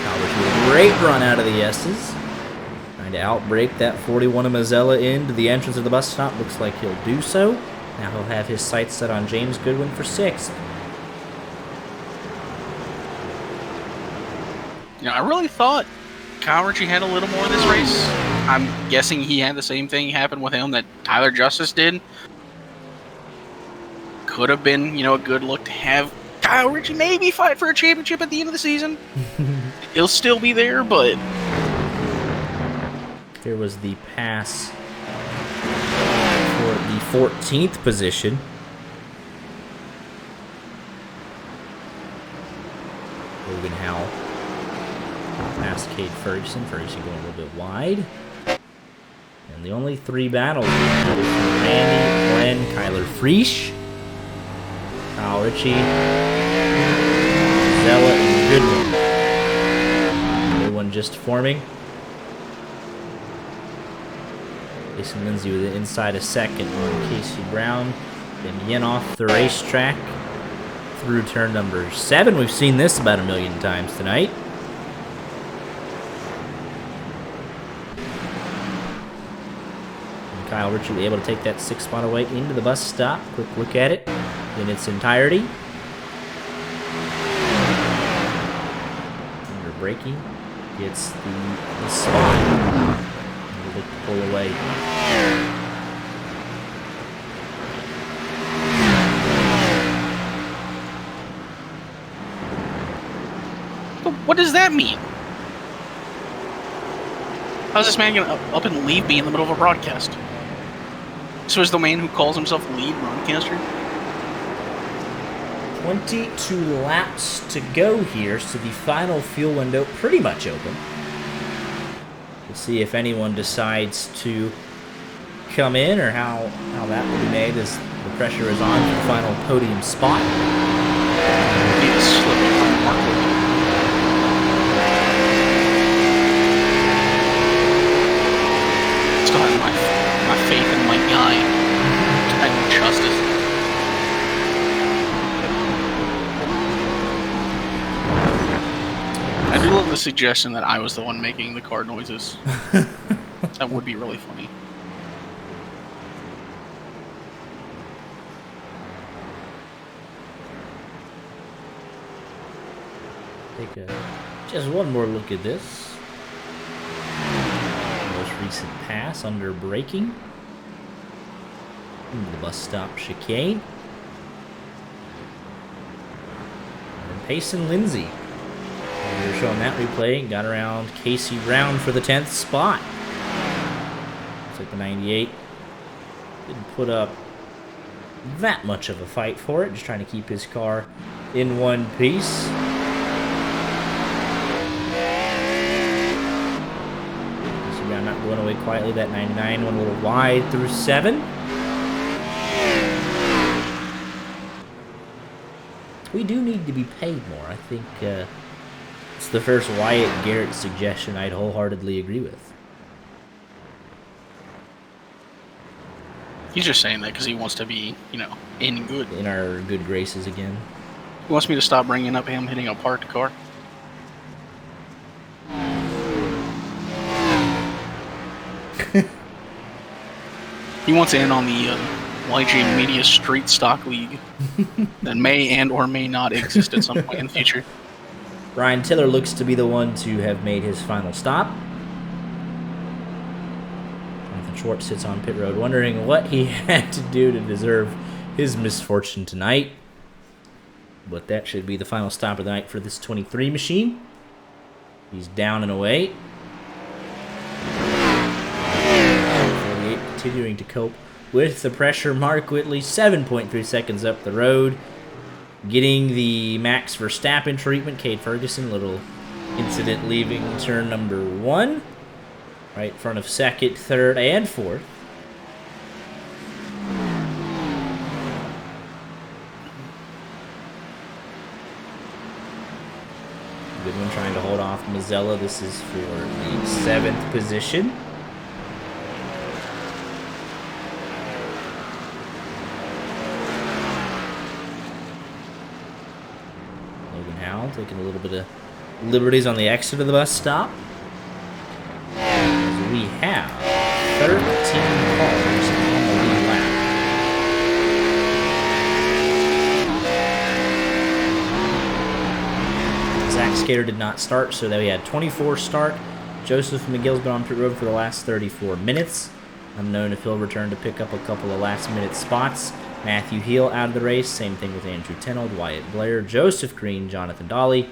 Calvert with a great run out of the S's. Trying to outbrake that 41 of Mazzella into the entrance of the bus stop. Looks like he'll do so. Now he'll have his sights set on James Goodwin for 6th. I really thought Kyle Ritchie had a little more of this race. I'm guessing he had the same thing happen with him that Tyler Justice did. Could have been, a good look to have Kyle Ritchie maybe fight for a championship at the end of the season. He'll still be there, but... There was the pass for the 14th position. Logan Howell past Cade Ferguson. Ferguson going a little bit wide. And the only 3 battles Randy, Glen, Kyler Friesch, Kyle Ritchie, Zella, and Goodwin. New one just forming. Jason Lindsay with it inside a second on Casey Brown. Then Yen off the racetrack through turn number 7. We've seen this about a million times tonight. Kyle Ritchie able to take that 6th spot away into the bus stop. Quick look at it in its entirety. Under braking, gets the spot. We'll look to pull away. What does that mean? How's this man gonna up and leave me in the middle of a broadcast? So is the man who calls himself lead broadcaster? 22 laps to go here, so the final fuel window pretty much open. We'll see if anyone decides to come in or how that will be made as the pressure is on for the final podium spot. Need to slip it from Mark Whitley. Still have my faith in my guy. I trust it. I do love the suggestion that I was the one making the car noises. That would be really funny. Take just one more look at this. Most recent pass under braking. Into the bus stop chicane. And Payson Lindsay. We were showing that replay. Got around Casey Brown for the 10th spot. Looks like the 98 didn't put up that much of a fight for it. Just trying to keep his car in one piece. Casey Brown not going away quietly. That 99 went a little wide through 7. We do need to be paid more. I think it's the first Wyatt Garrett suggestion I'd wholeheartedly agree with. He's just saying that because he wants to be, in good. In our good graces again. He wants me to stop bringing up him hitting a parked car. He wants in on the YG Media Street Stock League that may and or may not exist at some point in the future. Ryan Tiller looks to be the one to have made his final stop. Jonathan Schwartz sits on pit road wondering what he had to do to deserve his misfortune tonight. But that should be the final stop of the night for this 23 machine. He's down and away. 48 continuing to cope with the pressure. Mark Whitley 7.3 seconds up the road. Getting the Max Verstappen treatment. Cade Ferguson, little incident leaving turn number 1. Right in front of second, third, and fourth. Goodwin trying to hold off Mazzella. This is for the 7th position. Taking a little bit of liberties on the exit of the bus stop. As we have 13 cars on the lead lap. Zach Skater did not start, so that we had 24 start. Joseph McGill's been on pit road for the last 34 minutes. Unknown if he'll return to pick up a couple of last-minute spots. Matthew Heel out of the race. Same thing with Andrew Tenold, Wyatt Blair, Joseph Green, Jonathan Dolly.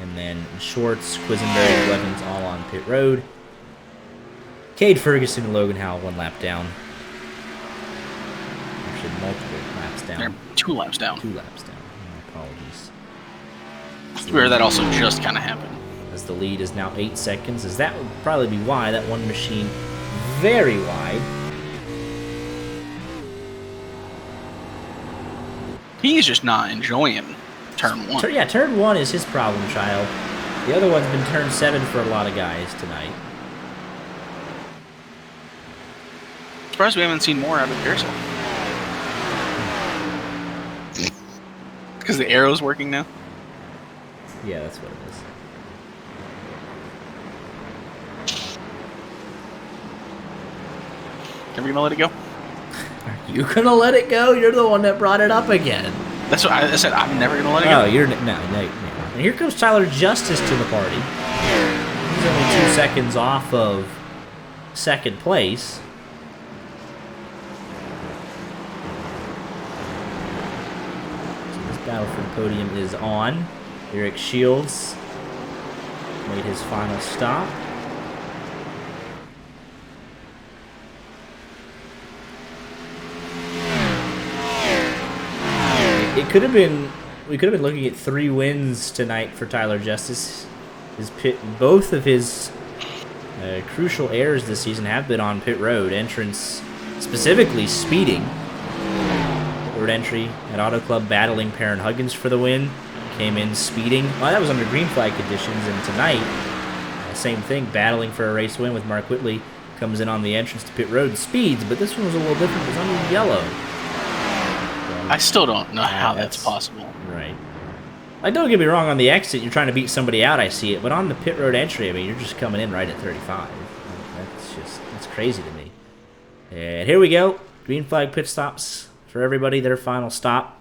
And then Schwartz, Quisenberry, Blevins all on pit road. Cade Ferguson and Logan Howell 1 lap down. Actually, multiple laps down. They're 2 laps down. 2 laps down. My apologies. Where that also just kind of happened. As the lead is now 8 seconds, as that would probably be why that one machine very wide. He's just not enjoying turn 1. Yeah, turn 1 is his problem child. The other one's been turn 7 for a lot of guys tonight. Surprised we haven't seen more out of Pearsall. Because the arrow's working now? Yeah, that's what it is. Never gonna let it go? Are you gonna let it go? You're the one that brought it up again. That's what I said. I'm never gonna let it go. Oh, you're no. And here comes Tyler Justice to the party. He's only 2 seconds off of second place. So this battle for the podium is on. Eric Shields made his final stop. It could have been. We could have been looking at 3 wins tonight for Tyler Justice. Both of his crucial errors this season have been on pit road entrance, specifically speeding. Third entry at Auto Club, battling Perrin Huggins for the win. Came in speeding. Well, that was under green flag conditions, and tonight, same thing, battling for a race win with Mark Whitley. Comes in on the entrance to pit road, speeds, but this one was a little different. It was under yellow. I still don't know how that's possible. Right. Like, don't get me wrong, on the exit, you're trying to beat somebody out, I see it. But on the pit road entry, I mean, you're just coming in right at 35. That's crazy to me. And here we go. Green flag pit stops for everybody, their final stop.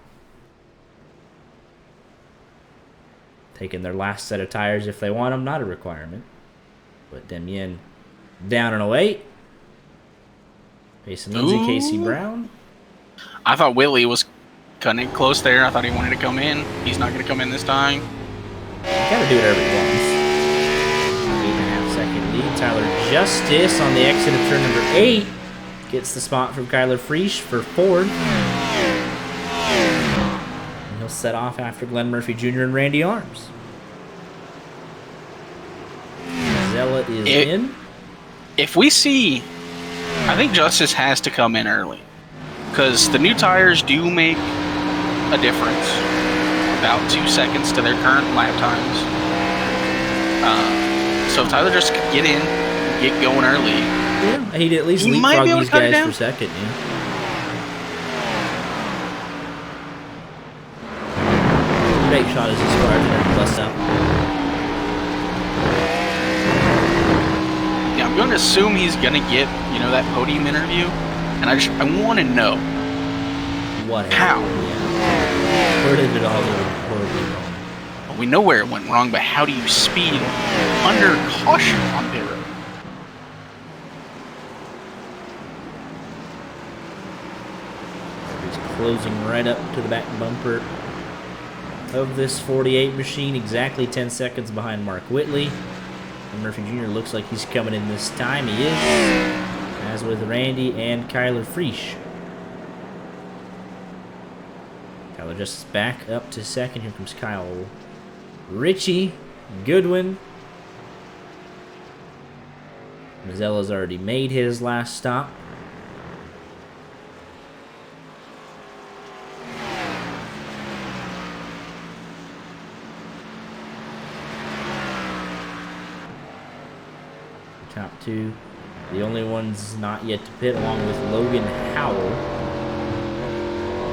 Taking their last set of tires if they want them, not a requirement. But Demien down and away. Mason Lindsay, Casey Brown. I thought Willie was cutting it close there. I thought he wanted to come in. He's not going to come in this time. Gotta do whatever he wants. 8.5 second lead. Tyler Justice on the exit of turn number 8 gets the spot from Kyler Friesch for Ford. And he'll set off after Glenn Murphy Jr. and Randy Arms. Zella is in. If we see, I think Justice has to come in early. Because the new tires do make a difference. About 2 seconds to their current lap times. So if Tyler just could get in, get going early. Yeah, he'd at least leapfrog these guys for second. Yeah. Great shot as he started and bust out. Yeah, I'm going to assume he's going to get, that podium interview. And I want to know, What? How? Yeah. Where did it all go horribly wrong? Well, we know where it went wrong, but how do you speed under caution on pit road? He's closing right up to the back bumper of this 48 machine, exactly 10 seconds behind Mark Whitley. And Murphy Jr. looks like he's coming in this time. He is, as with Randy and Kyler Friesch. Kyler just back up to second. Here comes Kyle Ritchie, Goodwin. Mazzella's already made his last stop. Top two. The only ones not yet to pit, along with Logan Howell.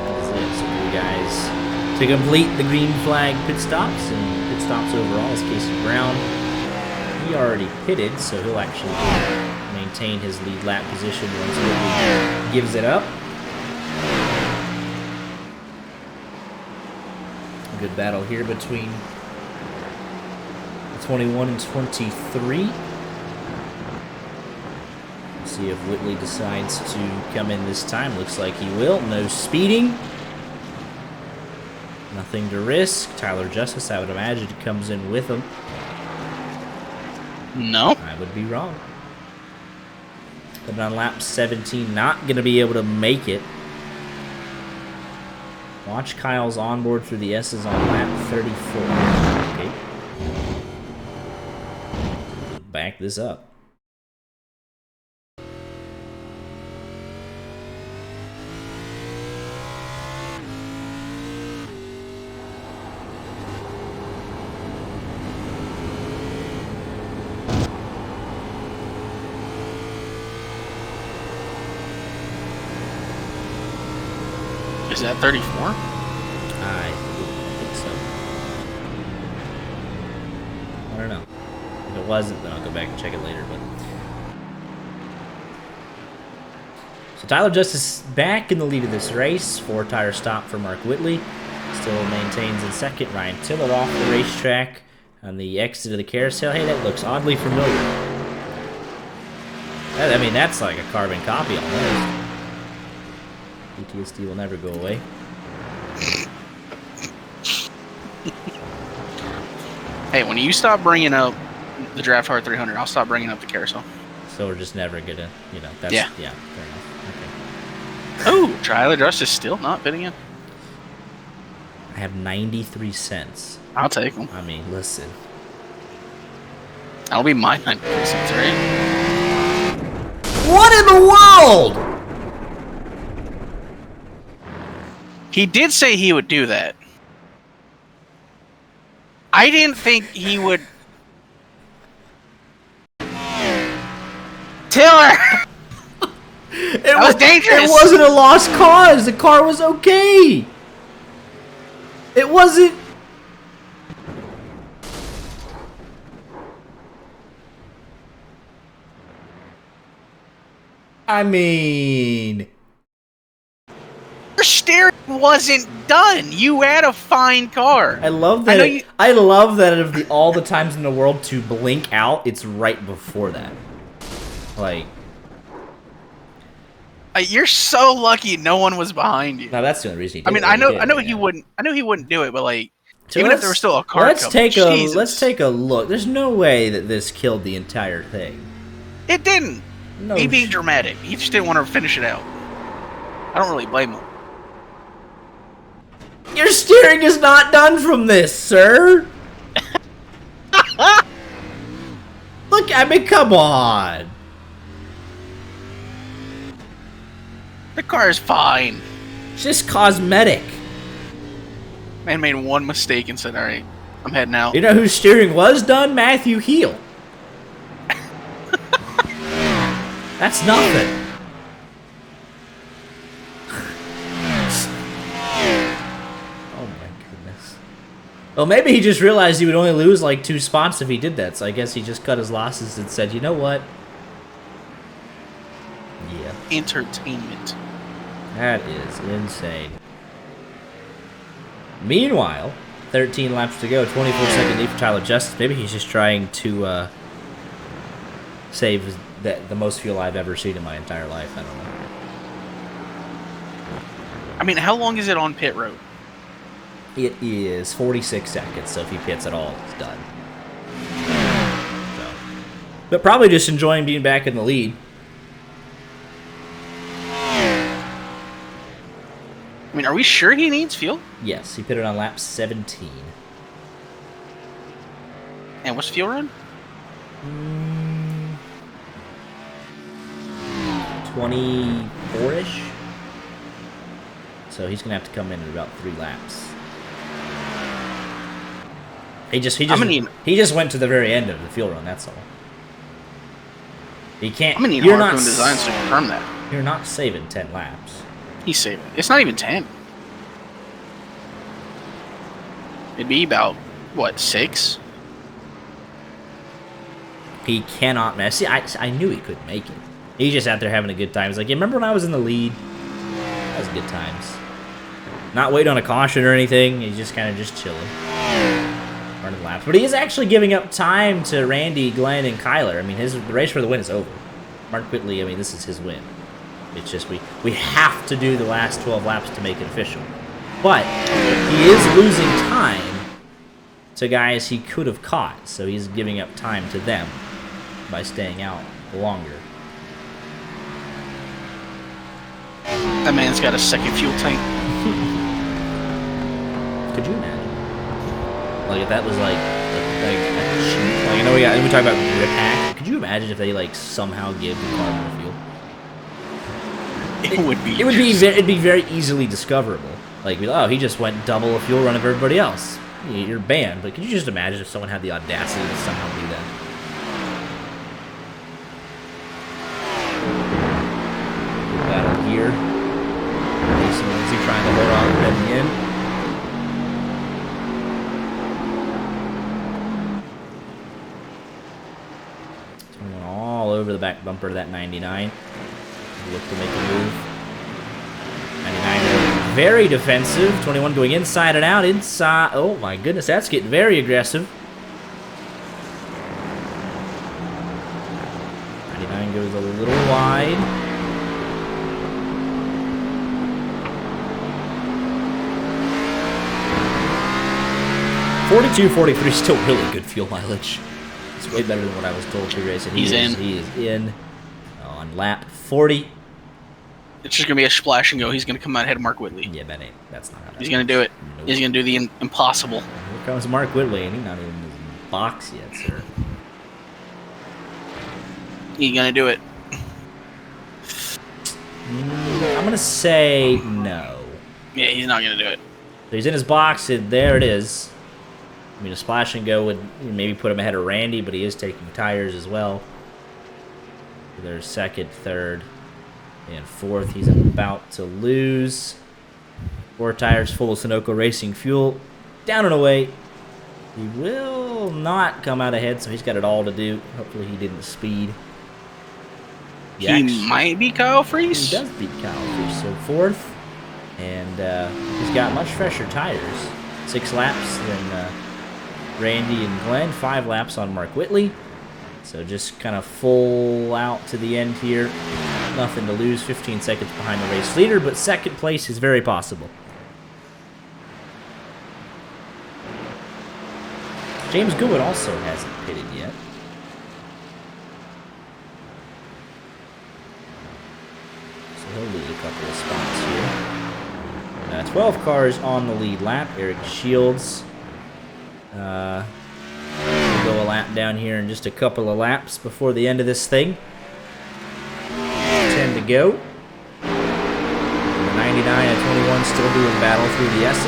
That's it. So three guys to complete the green flag pit stops, and pit stops overall is Casey Brown. He already pitted, so he'll actually maintain his lead lap position once Whitley gives it up. A good battle here between the 21 and 23. See if Whitley decides to come in this time. Looks like he will. No speeding. Nothing to risk. Tyler Justice, I would imagine, comes in with him. No. I would be wrong. But on lap 17, not going to be able to make it. Watch Kyle's onboard through the S's on lap 34. Okay. Back this up. Is that 34? I think so. I don't know. If it wasn't, then I'll go back and check it later. But so Tyler Justice back in the lead of this race. 4-tire stop for Mark Whitley. Still maintains in second. Ryan Tiller off the racetrack on the exit of the carousel. Hey, that looks oddly familiar. I mean, that's like a carbon copy almost. PTSD will never go away. Hey, when you stop bringing up the Draft Hard 300, I'll stop bringing up the carousel. So we're just never gonna, you know, that's, yeah, fair enough. Oh, Tyler Justice still not fitting in. Okay. I have 93 cents. I'll take them. I mean, listen. That'll be my 93 cents, right? What in the world? He did say he would do that. I didn't think he would. Taylor! That was dangerous! It wasn't a lost cause. The car was okay. It wasn't. I mean, your steering wasn't done. You had a fine car. I love that. I love that of all the times in the world to blink out, it's right before that. Like, you're so lucky no one was behind you. Now that's the only reason. He did I mean, I know he wouldn't. I know he wouldn't do it, but like, so even if there was still a car, let's take a look. There's no way that this killed the entire thing. It didn't. No, he being dramatic. He just didn't want to finish it out. I don't really blame him. Your steering is not done from this, sir. Look, I mean, come on. The car is fine. It's just cosmetic. Man made one mistake and said, "All right, I'm heading out." You know whose steering was done? Matthew Heel. That's nothing. Oh my goodness. Well, maybe he just realized he would only lose like 2 spots if he did that, so I guess he just cut his losses and said, you know what? Yeah. Entertainment. That is insane. Meanwhile, 13 laps to go, 24-second lead for Tyler Justice. Maybe he's just trying to save the most fuel I've ever seen in my entire life. I don't know. I mean, how long is it on pit road? It is 46 seconds, so if he pits at all, it's done. So, but probably just enjoying being back in the lead. I mean, are we sure he needs fuel? Yes, he pitted on lap 17. And what's fuel run? 24-ish. So he's gonna have to come in at about 3 laps. He just went to the very end of the fuel run. That's all. He can't. I'm gonna need Harpoon Designs to confirm that. You're not saving 10 laps. He's saving. It's not even 10. It'd be about what, 6? He cannot mess. See, I knew he couldn't make it. He's just out there having a good time. He's like, yeah, remember when I was in the lead? That was good times. Not waiting on a caution or anything. He's just kind of just chilling. Running laps. But he is actually giving up time to Randy, Glenn, and Kyler. I mean, the race for the win is over. Mark Whitley, I mean, this is his win. It's just we have to do the last 12 laps to make it official. But he is losing time to guys he could have caught. So he's giving up time to them by staying out longer. That man's got a second fuel tank. Could you imagine? Like if that was like I know we talk about grip hack. Could you imagine if they like somehow give the car more fuel? It'd be very easily discoverable. Like, oh, he just went double a fuel run of everybody else. You're banned. But could you just imagine if someone had the audacity to somehow do that? Battle here. Mason Lindsay trying to hold on at the end. Going all over the back bumper of that 99. Look to make a move. 99 very defensive. 21 going inside and out. Inside. Oh my goodness, that's getting very aggressive. 99 goes a little wide. 42-43 is still really good fuel mileage. It's way better than what I was told pre-racing. He is in on lap 40. It's just gonna be a splash and go. He's gonna come out ahead of Mark Whitley. Yeah, that's not how that He's gonna do it. Nope. He's gonna do the impossible. Here comes Mark Whitley, and he's not even in his box yet, sir. He's gonna do it. I'm gonna say no. Yeah, he's not gonna do it. So he's in his box, and there it is. I mean, a splash and go would maybe put him ahead of Randy, but he is taking tires as well. There's second, third, and fourth. He's about to lose. 4 tires full of Sunoco Racing fuel. Down and away. He will not come out ahead, so he's got it all to do. Hopefully he didn't speed. He might be Kyle Freese. He does beat Kyle Freese. So fourth. And he's got much fresher tires. 6 laps than Randy and Glenn. 5 laps on Mark Whitley. So just kind of full out to the end here. Nothing to lose. 15 seconds behind the race leader, but second place is very possible. James Goodwin also hasn't pitted yet. So he'll lose a couple of spots here. 12 cars on the lead lap. Eric Shields will go a lap down here in just a couple of laps before the end of this thing. 10 to go. The 99 and 21 still doing battle through the S's.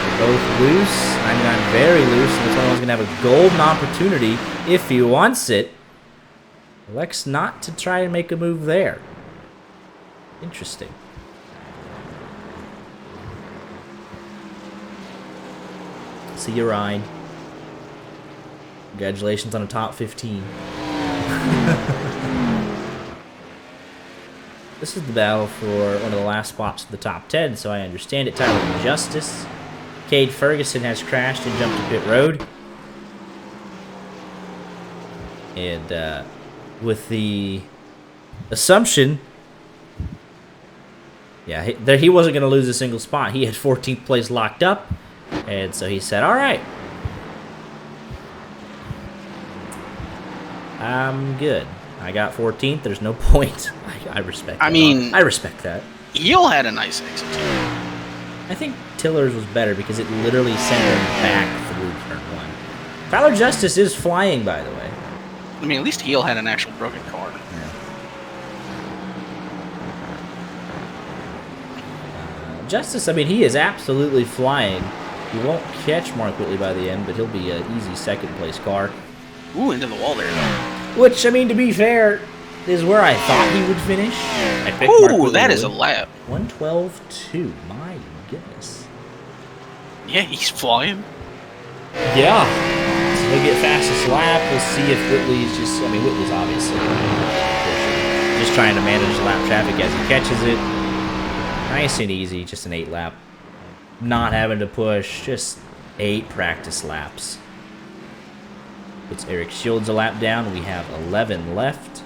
They're both loose. 99 very loose, and the 21's going to have a golden opportunity if he wants it. Elects not to try and make a move there. Interesting. See you, Ryan. Congratulations on a top 15. This is the battle for one of the last spots of the top 10, so I understand it. Tyler Justice. Cade Ferguson has crashed and jumped to pit road. And with the assumption, yeah, he wasn't going to lose a single spot. He had 14th place locked up, and so he said, all right, I'm good. I got 14th. There's no point. I respect that. I respect that. Eel had a nice exit, too. I think Tiller's was better because it literally sent him back through turn 1. Tyler Justice is flying, by the way. I mean, at least Eel had an actual broken car. Yeah. Justice, I mean, he is absolutely flying. He won't catch Mark Whitley by the end, but he'll be an easy second-place car. Ooh, into the wall there, though. Which, I mean, to be fair, is where I thought he would finish. Ooh, that is a lap. 112.2. My goodness. Yeah, he's flying. Yeah. So he'll get fastest lap. We'll see if Whitley's just... I mean, Whitley's obviously just trying to manage lap traffic as he catches it. Nice and easy. Just an 8 lap. Not having to push. Just 8 practice laps. Puts Eric Shields a lap down. We have 11 left.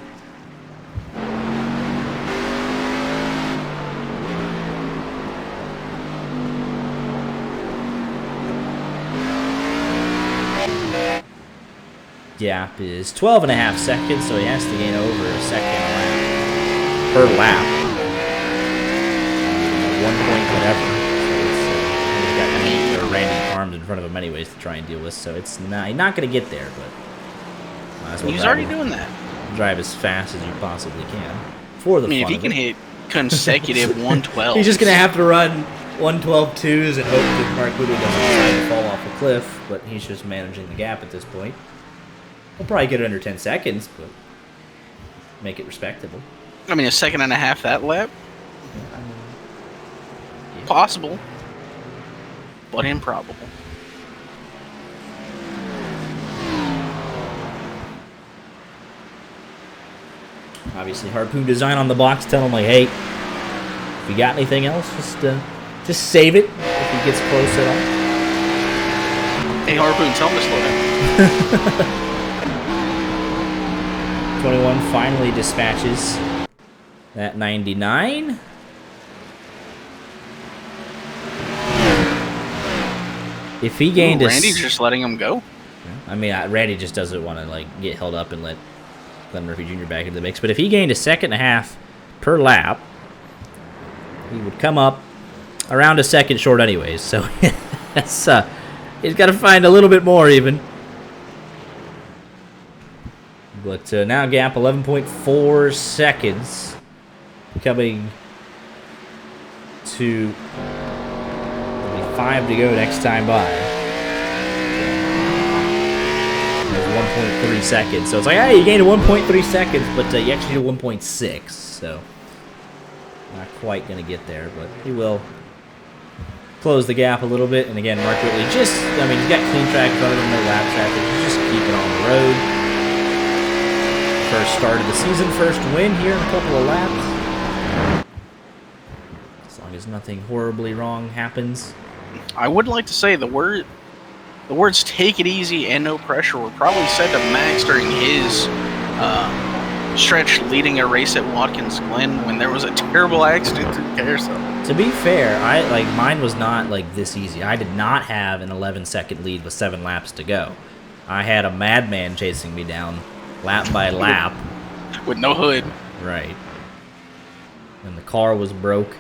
Gap is 12.5 seconds, so he has to gain over a second lap per lap. 1 point whatever. So he's got kind of Randy Arms in front of him anyways to try and deal with, so it's not going to get there, but might as well he's already doing that. Drive as fast as you possibly can for the I mean, fun if he can hit consecutive 112s. He's just going to have to run 112.2s and hope that Mark Whitley doesn't decide to fall off a cliff, but he's just managing the gap at this point. He'll probably get it under 10 seconds, but make it respectable. I mean, a second and a half that lap? Yeah. Possible, but improbable. Obviously, Harpoon design on the box telling him, like, hey, if you got anything else, just save it if he gets close at all. Hey, Harpoon, tell him to slow down. 21 finally dispatches that 99. If he gained Randy's just letting him go. I mean, Randy just doesn't want to like get held up and let Glen Murphy Jr. back into the mix. But if he gained a second and a half per lap, he would come up around a second short anyways. So that's he's got to find a little bit more even. But now gap 11.4 seconds, coming to 5 to go next time by. There's 1.3 seconds, so it's like, hey, you gained a 1.3 seconds, but you actually did 1.6, so not quite going to get there, but he will close the gap a little bit. And again, Mark Whitley just, I mean, he's got clean track in front of him, no lap traffic, just keep it on the road. First start of the season, first win here in a couple of laps. As long as nothing horribly wrong happens. I would like to say the words "take it easy" and "no pressure" were probably said to Max during his stretch leading a race at Watkins Glen when there was a terrible accident through carousel. To be fair, mine was not like this easy. I did not have an 11-second lead with 7 laps to go. I had a madman chasing me down lap by lap. With no hood. Right. And the car was broke.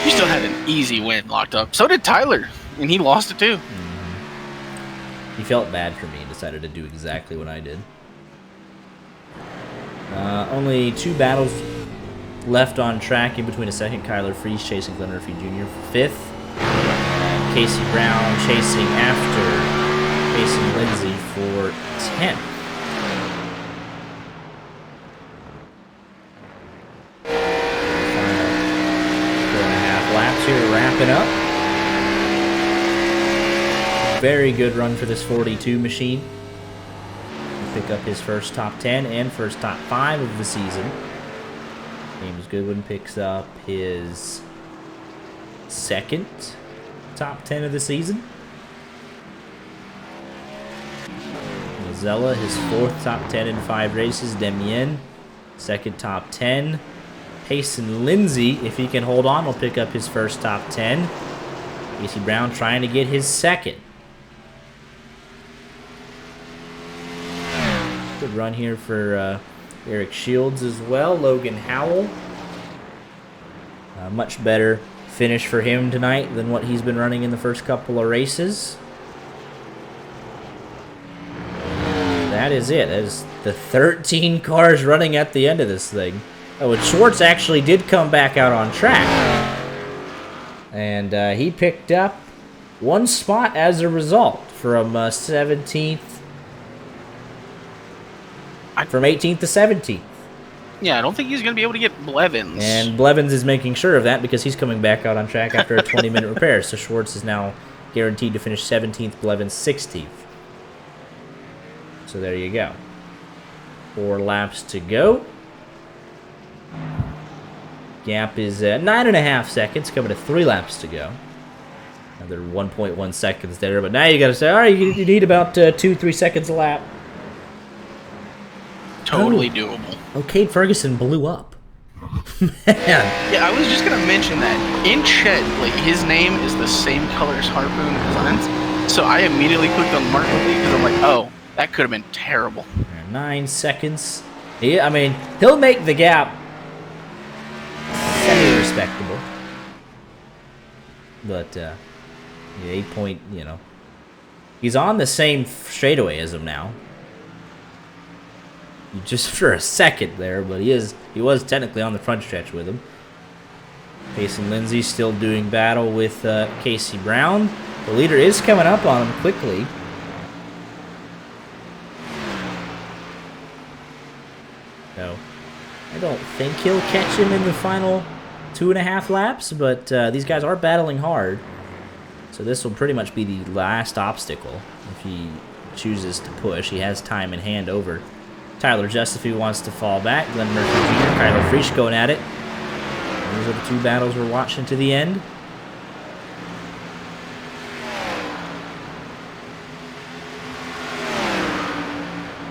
You still had an easy win locked up. So did Tyler, and he lost it too. Mm-hmm. He felt bad for me and decided to do exactly what I did. Only 2 battles left on track in between a second. Kyler Freeze chasing Glen Murphy Jr. for 5th. Casey Brown chasing after Mason Lindsay for 10th. Laps here wrapping up. Very good run for this 42 machine. pick up his first top 10 and first top 5 of the season. James Goodwin picks up his second top 10 of the season. Mazzella, his 4th top 10 in 5 races. Demien, second top 10. Payson Lindsay, if he can hold on, will pick up his first top 10. Casey Brown trying to get his second. Good run here for Eric Shields as well. Logan Howell. Much better finish for him tonight than what he's been running in the first couple of races. That is it. That is the 13 cars running at the end of this thing. Oh, and Schwartz actually did come back out on track. And he picked up 1 spot as a result from 17th. From 18th to 17th. Yeah, I don't think he's going to be able to get Blevins. And Blevins is making sure of that because he's coming back out on track after a 20-minute repair. So Schwartz is now guaranteed to finish 17th, Blevins 16th. So there you go. 4 laps to go. Gap is 9.5 seconds, coming to 3 laps to go. Another 1.1 seconds there, but now you got to say, all right, you need about 2-3 seconds a lap. Totally doable. Oh, Cade Ferguson blew up. Man. Yeah, I was just going to mention that. In chat, like, his name is the same color as Harpoon Designs. So I immediately clicked on Mark because I'm like, oh, that could have been terrible. 9 seconds. Yeah, I mean, he'll make the gap semi-respectable. But, 8 point, he's on the same straightaway as him now. Just for a second there, but he was technically on the front stretch with him. Payson Lindsay still doing battle with Casey Brown. The leader is coming up on him quickly. So, I don't think he'll catch him in the final 2.5 laps, but these guys are battling hard. So this will pretty much be the last obstacle if he chooses to push. He has time in hand over Tyler Just if he wants to fall back. Glen Murphy Jr., Kyler Frisch going at it. Those are the 2 battles we're watching to the end.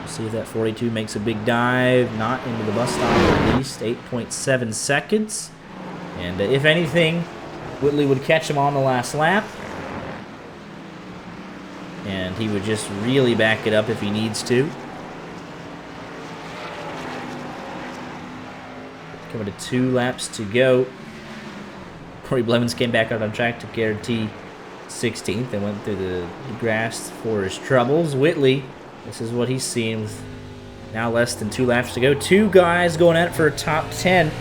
See if that 42 makes a big dive. Not into the bus stop at least. 8.7 seconds. And if anything, Whitley would catch him on the last lap. And he would just really back it up if he needs to. Coming to 2 laps to go. Corey Blevins came back out on track to guarantee 16th and went through the grass for his troubles. Whitley, this is what he's seeing with now less than 2 laps to go. 2 guys going at it for a top 10.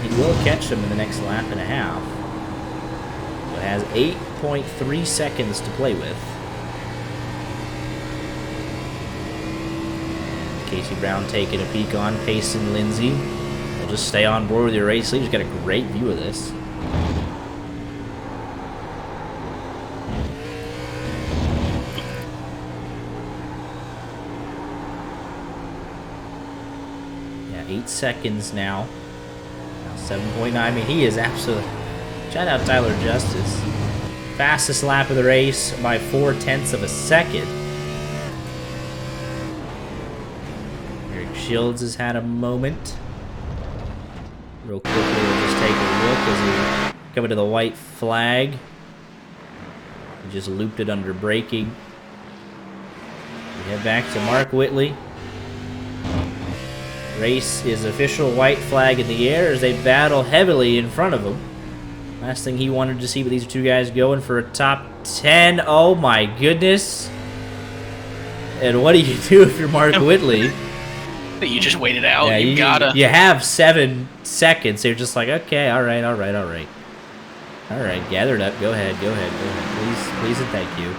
He will catch them in the next lap and a half. But has 8.3 seconds to play with. Casey Brown taking a peek on Payson Lindsay. We'll just stay on board with your race lead. He's got a great view of this. Yeah, 8 seconds now. Now 7.9. I mean, he is absolutely... Shout out Tyler Justice. Fastest lap of the race by 0.4 of a second. Shields has had a moment. Real quickly, we'll just take a look as he coming to the white flag. He just looped it under braking. We head back to Mark Whitley. Race is official, white flag in the air as they battle heavily in front of him. Last thing he wanted to see, but these are 2 guys going for a top 10. Oh my goodness. And what do you do if you're Mark Whitley? You just wait it out. Yeah, you gotta. You have 7 seconds. They're just like, okay, all right. All right, gather it up. Go ahead. Please and thank you.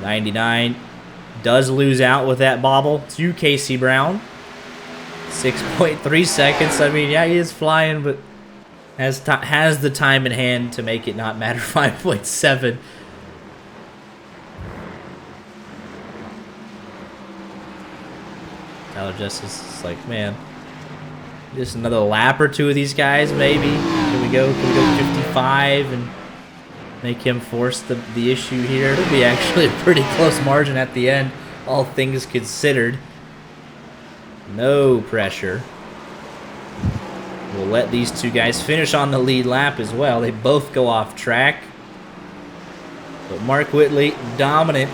99 does lose out with that bobble to Casey Brown. 6.3 seconds. I mean, yeah, he is flying, but has the time in hand to make it not matter. 5.7. Tyler Justice is like, man, just another lap or two of these guys, maybe. Can we go 55 and make him force the issue here? It'll be actually a pretty close margin at the end, all things considered. No pressure. We'll let these two guys finish on the lead lap as well. They both go off track. But Mark Whitley, dominant.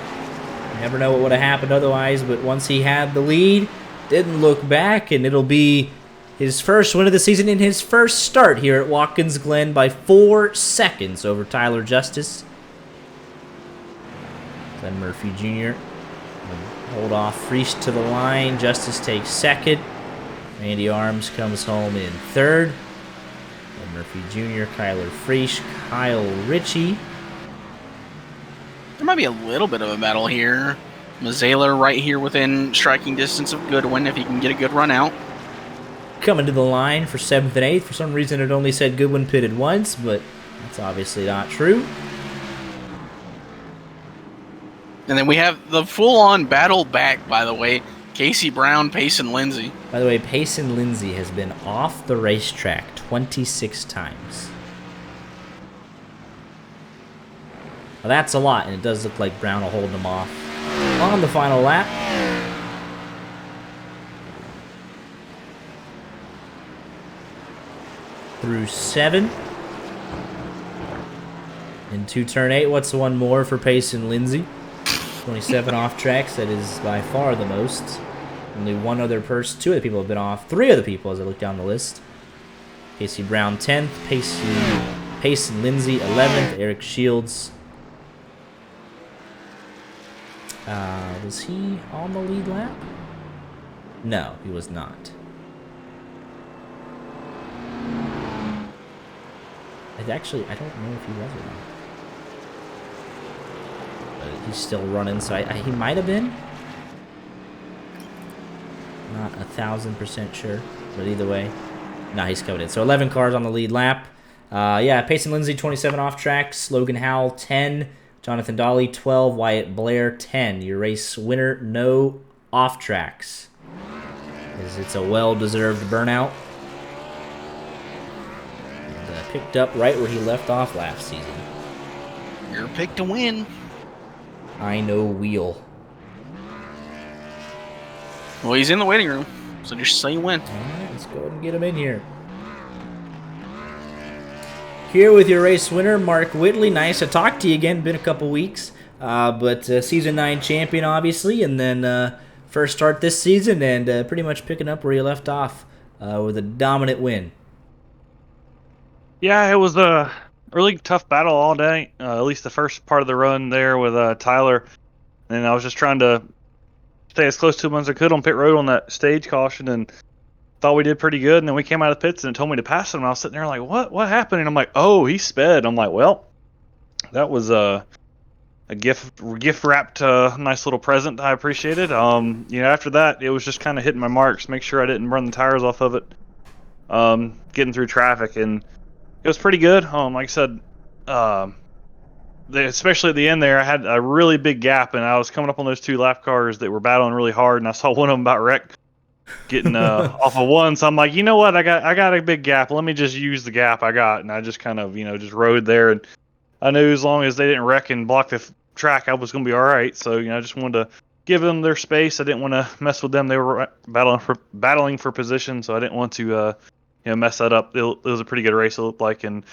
You never know what would have happened otherwise, but once he had the lead, didn't look back, and it'll be his first win of the season in his first start here at Watkins Glen by 4 seconds over Tyler Justice. Glenn Murphy Jr. hold off Frisch to the line. Justice takes second. Randy Arms comes home in third. Glenn Murphy Jr., Kyler Frisch, Kyle Ritchie. There might be a little bit of a battle here. Mazzela right here within striking distance of Goodwin if he can get a good run out. Coming to the line for 7th and 8th. For some reason it only said Goodwin pitted once, but that's obviously not true. And then we have the full-on battle back, by the way. Casey Brown, Payson Lindsay. By the way, Payson Lindsay has been off the racetrack 26 times. Now that's a lot, and it does look like Brown will hold him off on the final lap. Through 7. Into turn 8. What's one more for Payson Lindsay? 27 off tracks. That is by far the most. Only one other person. 2 other people have been off. 3 other people as I look down the list. Casey Brown 10th. Payson Lindsay 11th. Eric Shields. Was he on the lead lap? No, he was not. I don't know if he was or not. But he's still running, so he might have been. Not 1,000% sure, but either way, nah, he's coming in. So 11 cars on the lead lap. Yeah, Payson Lindsay 27 off tracks. Logan Howell 10. Jonathan Dolly 12. Wyatt Blair 10. Your race winner, no off tracks. As it's a well-deserved burnout. And picked up right where he left off last season. Your pick to win. I know wheel. Well, he's in the waiting room, so just say you win. All right, let's go ahead and get him in here. Here with your race winner, Mark Whitley. Nice to talk to you again. Been a couple weeks, but Season 9 champion, obviously, and then first start this season, and pretty much picking up where you left off with a dominant win. Yeah, it was a really tough battle all day, at least the first part of the run there with Tyler. And I was just trying to stay as close to him as I could on pit road on that stage caution, and thought we did pretty good. And then we came out of the pits and it told me to pass him. And I was sitting there like, what happened? And I'm like, oh, he sped. I'm like, well, that was a gift wrapped nice little present. I appreciate it. After that, it was just kind of hitting my marks, make sure I didn't run the tires off of it, getting through traffic, and it was pretty good. Like I said, especially at the end there, I had a really big gap, and I was coming up on those 2 lap cars that were battling really hard, and I saw one of them about wreck, getting off of one. So I'm like, you know what? I got a big gap. Let me just use the gap I got, and I just kind of just rode there, and I knew as long as they didn't wreck and block the track, I was going to be all right. So I just wanted to give them their space. I didn't want to mess with them. They were battling for position, so I didn't want to mess that up. It was a pretty good race, it looked like, and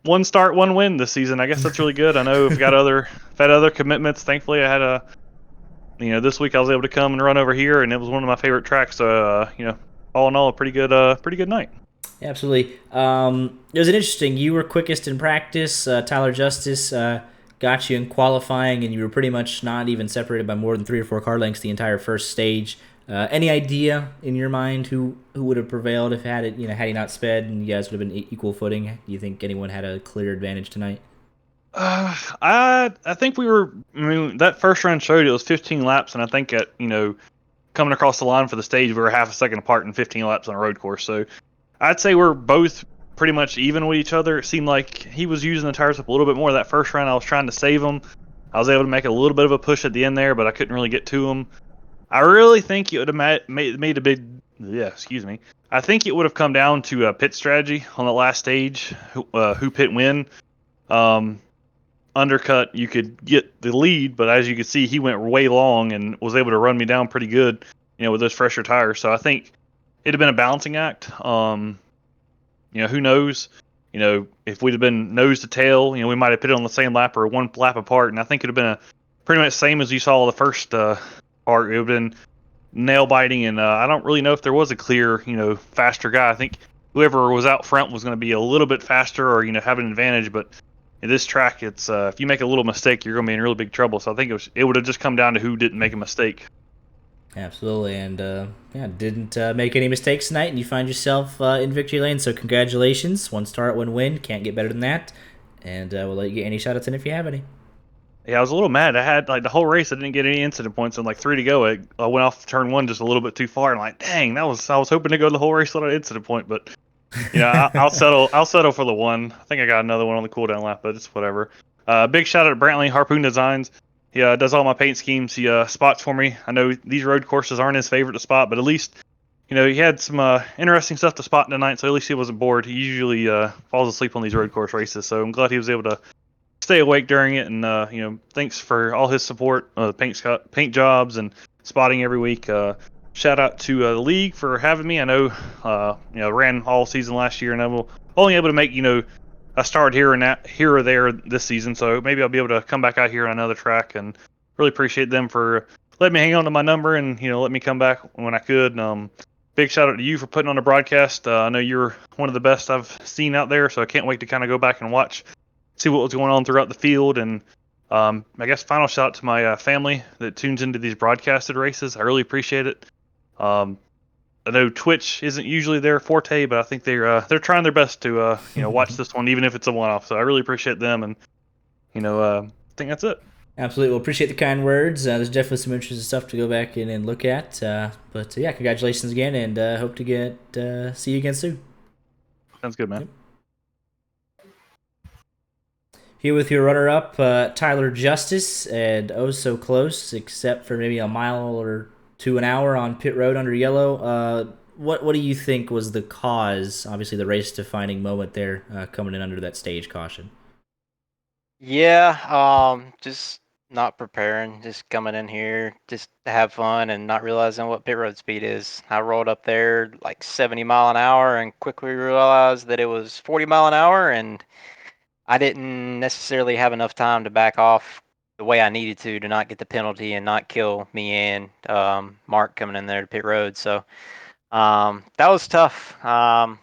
one start, one win this season. I guess that's really good. I know I've had other commitments. Thankfully, I had this week I was able to come and run over here, and it was one of my favorite tracks. So all in all, a pretty good night. Yeah, absolutely. It was an interesting. You were quickest in practice. Tyler Justice got you in qualifying, and you were pretty much not even separated by more than 3 or 4 car lengths the entire first stage. Any idea in your mind who would have prevailed if had he not sped and you guys would have been equal footing? Do you think anyone had a clear advantage tonight? I think we were. I mean, that first run showed it was 15 laps, and I think at coming across the line for the stage, we were half a second apart in 15 laps on a road course. So I'd say we're both pretty much even with each other. It seemed like he was using the tires up a little bit more that first run. I was trying to save him. I was able to make a little bit of a push at the end there, but I couldn't really get to him. I really think it would have made a big. Yeah, excuse me. I think it would have come down to pit strategy on the last stage. Who pit when? Um, undercut, you could get the lead, but as you can see, he went way long and was able to run me down pretty good, with those fresher tires. So I think it'd have been a balancing act. Who knows? If we'd have been nose to tail, we might have pitted on the same lap or one lap apart, and I think it'd have been pretty much same as you saw the first part. It would have been nail biting, and I don't really know if there was a clear, faster guy. I think whoever was out front was going to be a little bit faster or have an advantage, but in this track, it's if you make a little mistake, you're going to be in really big trouble. So I think it would have just come down to who didn't make a mistake. Absolutely, and didn't make any mistakes tonight, and you find yourself in victory lane. So congratulations, 1 start, 1 win. Can't get better than that. And we'll let you get any shout-outs in if you have any. Yeah, I was a little mad. I had the whole race. I didn't get any incident points, and 3 to go, I went off turn 1 just a little bit too far. And dang, I was hoping to go the whole race without an incident point, but I'll settle. I'll settle for the 1. I think I got another one on the cooldown lap, but it's whatever. Big shout out to Brantley Harpoon Designs. He does all my paint schemes. He spots for me. I know these road courses aren't his favorite to spot, but at least he had some interesting stuff to spot tonight. So at least he wasn't bored. He usually falls asleep on these road course races, so I'm glad he was able to stay awake during it. And thanks for all his support, paint jobs and spotting every week. Shout out to the league for having me. I know ran all season last year, and I will only able to make a start here or there this season. So maybe I'll be able to come back out here on another track, and really appreciate them for letting me hang on to my number and let me come back when I could. Big shout out to you for putting on the broadcast. I know you're one of the best I've seen out there, so I can't wait to kind of go back and see what was going on throughout the field. And I guess final shout out to my family that tunes into these broadcasted races. I really appreciate it. I know Twitch isn't usually their forte, but I think they're trying their best to watch this one, even if it's a one-off. So I really appreciate them, and I think that's it. Absolutely. Well, appreciate the kind words. There's definitely some interesting stuff to go back in and look at. But yeah, congratulations again, and hope to see you again soon. Sounds good, man. Yep. Here with your runner-up, Tyler Justice, and oh so close, except for maybe a mile or 2 an hour on pit road under yellow. What do you think was the cause? Obviously, the race-defining moment there, coming in under that stage caution. Yeah, just not preparing, just coming in here just to have fun and not realizing what pit road speed is. I rolled up there 70 mile an hour and quickly realized that it was 40 mile an hour, and I didn't necessarily have enough time to back off the way I needed to not get the penalty and not kill me and Mark coming in there to pit road. So that was tough. I'm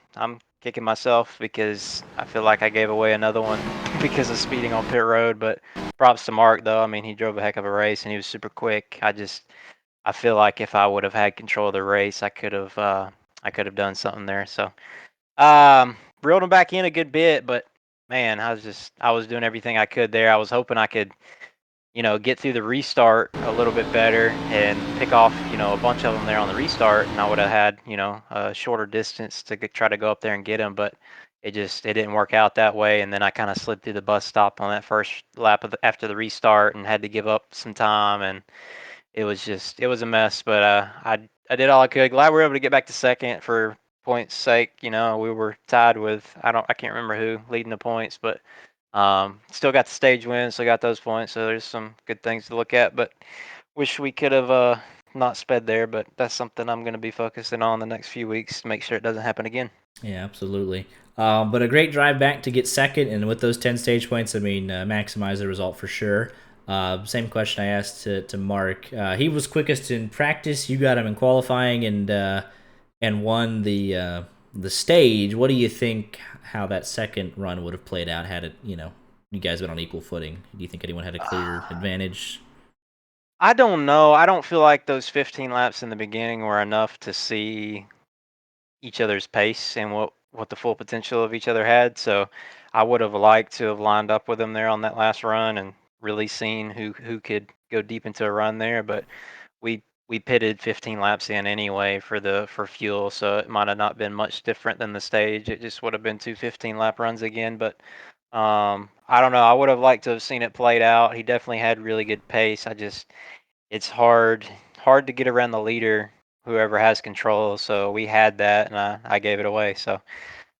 kicking myself because I feel like I gave away another one because of speeding on pit road. But props to Mark, though. I mean, he drove a heck of a race and he was super quick. I feel like if I would have had control of the race, I could have done something there. So reeled him back in a good bit, but man, I was doing everything I could there. I was hoping I could get through the restart a little bit better and pick off, a bunch of them there on the restart, and I would have had, a shorter distance to try to go up there and get them, but it didn't work out that way. And then I kind of slid through the bus stop on that first lap after the restart and had to give up some time, and it was a mess. But I did all I could. Glad we were able to get back to second for points sake. We were tied with I can't remember who leading the points, but still got the stage win, still got those points. So there's some good things to look at. But wish we could have not sped there. But that's something I'm going to be focusing on the next few weeks to make sure it doesn't happen again. Yeah, absolutely. But a great drive back to get second, and with those 10 stage points, maximize the result for sure. Same question I asked to Mark. He was quickest in practice. You got him in qualifying, and won the stage. What do you think? How that second run would have played out had it, you guys been on equal footing? Do you think anyone had a clear advantage? I don't know. I don't feel like those 15 laps in the beginning were enough to see each other's pace and what the full potential of each other had. So I would have liked to have lined up with them there on that last run and really seen who could go deep into a run there. But we we pitted 15 laps in anyway for fuel, so it might have not been much different than the stage. It just would have been 2 15-lap runs again. But I don't know. I would have liked to have seen it played out. He definitely had really good pace. It's hard to get around the leader, whoever has control. So we had that, and I gave it away. So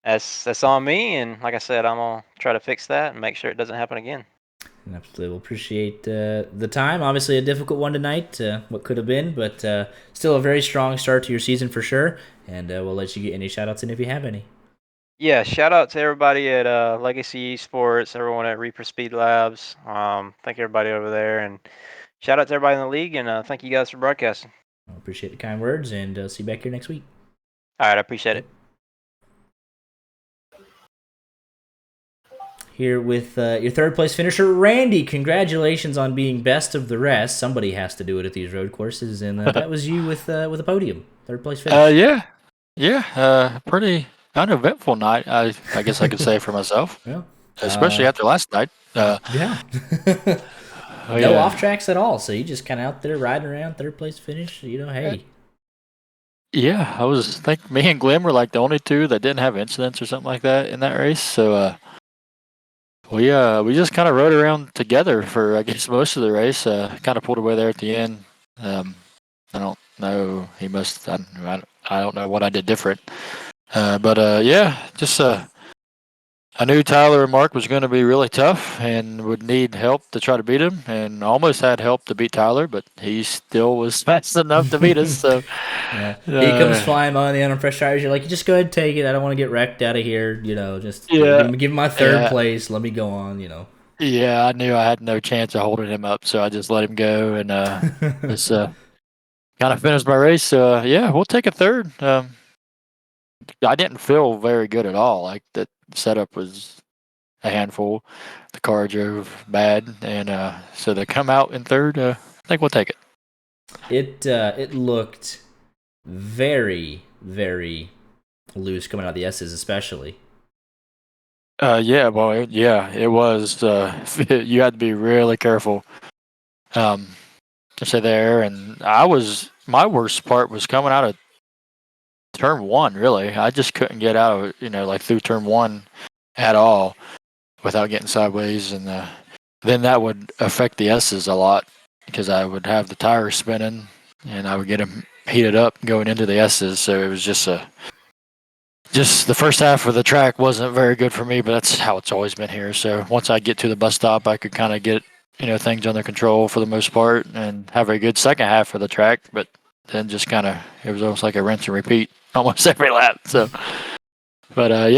that's on me. And like I said, I'm gonna try to fix that and make sure it doesn't happen again. Absolutely. We'll appreciate the time. Obviously, a difficult one tonight, what could have been, but still a very strong start to your season for sure. And we'll let you get any shout outs in if you have any. Yeah, shout out to everybody at Legacy Esports, everyone at Reaper Speed Labs. Thank everybody over there, and shout out to everybody in the league, and thank you guys for broadcasting. I appreciate the kind words, and see you back here next week. All right, I appreciate it. Here with your third place finisher, Randy. Congratulations on being best of the rest. Somebody has to do it at these road courses, and that was you with a podium, third place finish. Pretty uneventful night. I guess I could say for myself, Yeah. especially after last night. Yeah. No off tracks at all. So you just kind of out there riding around, third place finish. Hey. Yeah, I think me and Glen were like the only two that didn't have incidents or something like that in that race. So we just kind of rode around together for I guess most of the race. Kind of pulled away there at the end. I don't know. He must. I don't know what I did different. Just I knew Tyler and Mark was going to be really tough and would need help to try to beat him, and almost had help to beat Tyler, but he still was fast enough to beat us. So yeah, he comes flying on the unpressed tires. You're like, just go ahead and take it. I don't want to get wrecked out of here. Just give him my third place. Let me go on. Yeah, I knew I had no chance of holding him up, so I just let him go and just kind of finished my race. So we'll take a third. I didn't feel very good at all. Like the setup was a handful. The car drove bad, and so to come out in third, I think we'll take it. It looked very, very loose coming out of the S's, especially. It was. You had to be really careful. To stay there, and my worst part was coming out of turn one. Really, I just couldn't get out of through turn one at all without getting sideways, and then that would affect the S's a lot because I would have the tires spinning and I would get them heated up going into the S's. So it was just the first half of the track wasn't very good for me, but that's how it's always been here. So once I get to the bus stop, I could kind of get things under control for the most part and have a good second half of the track, but then just kind of it was almost like a rinse and repeat almost every lap. So, but I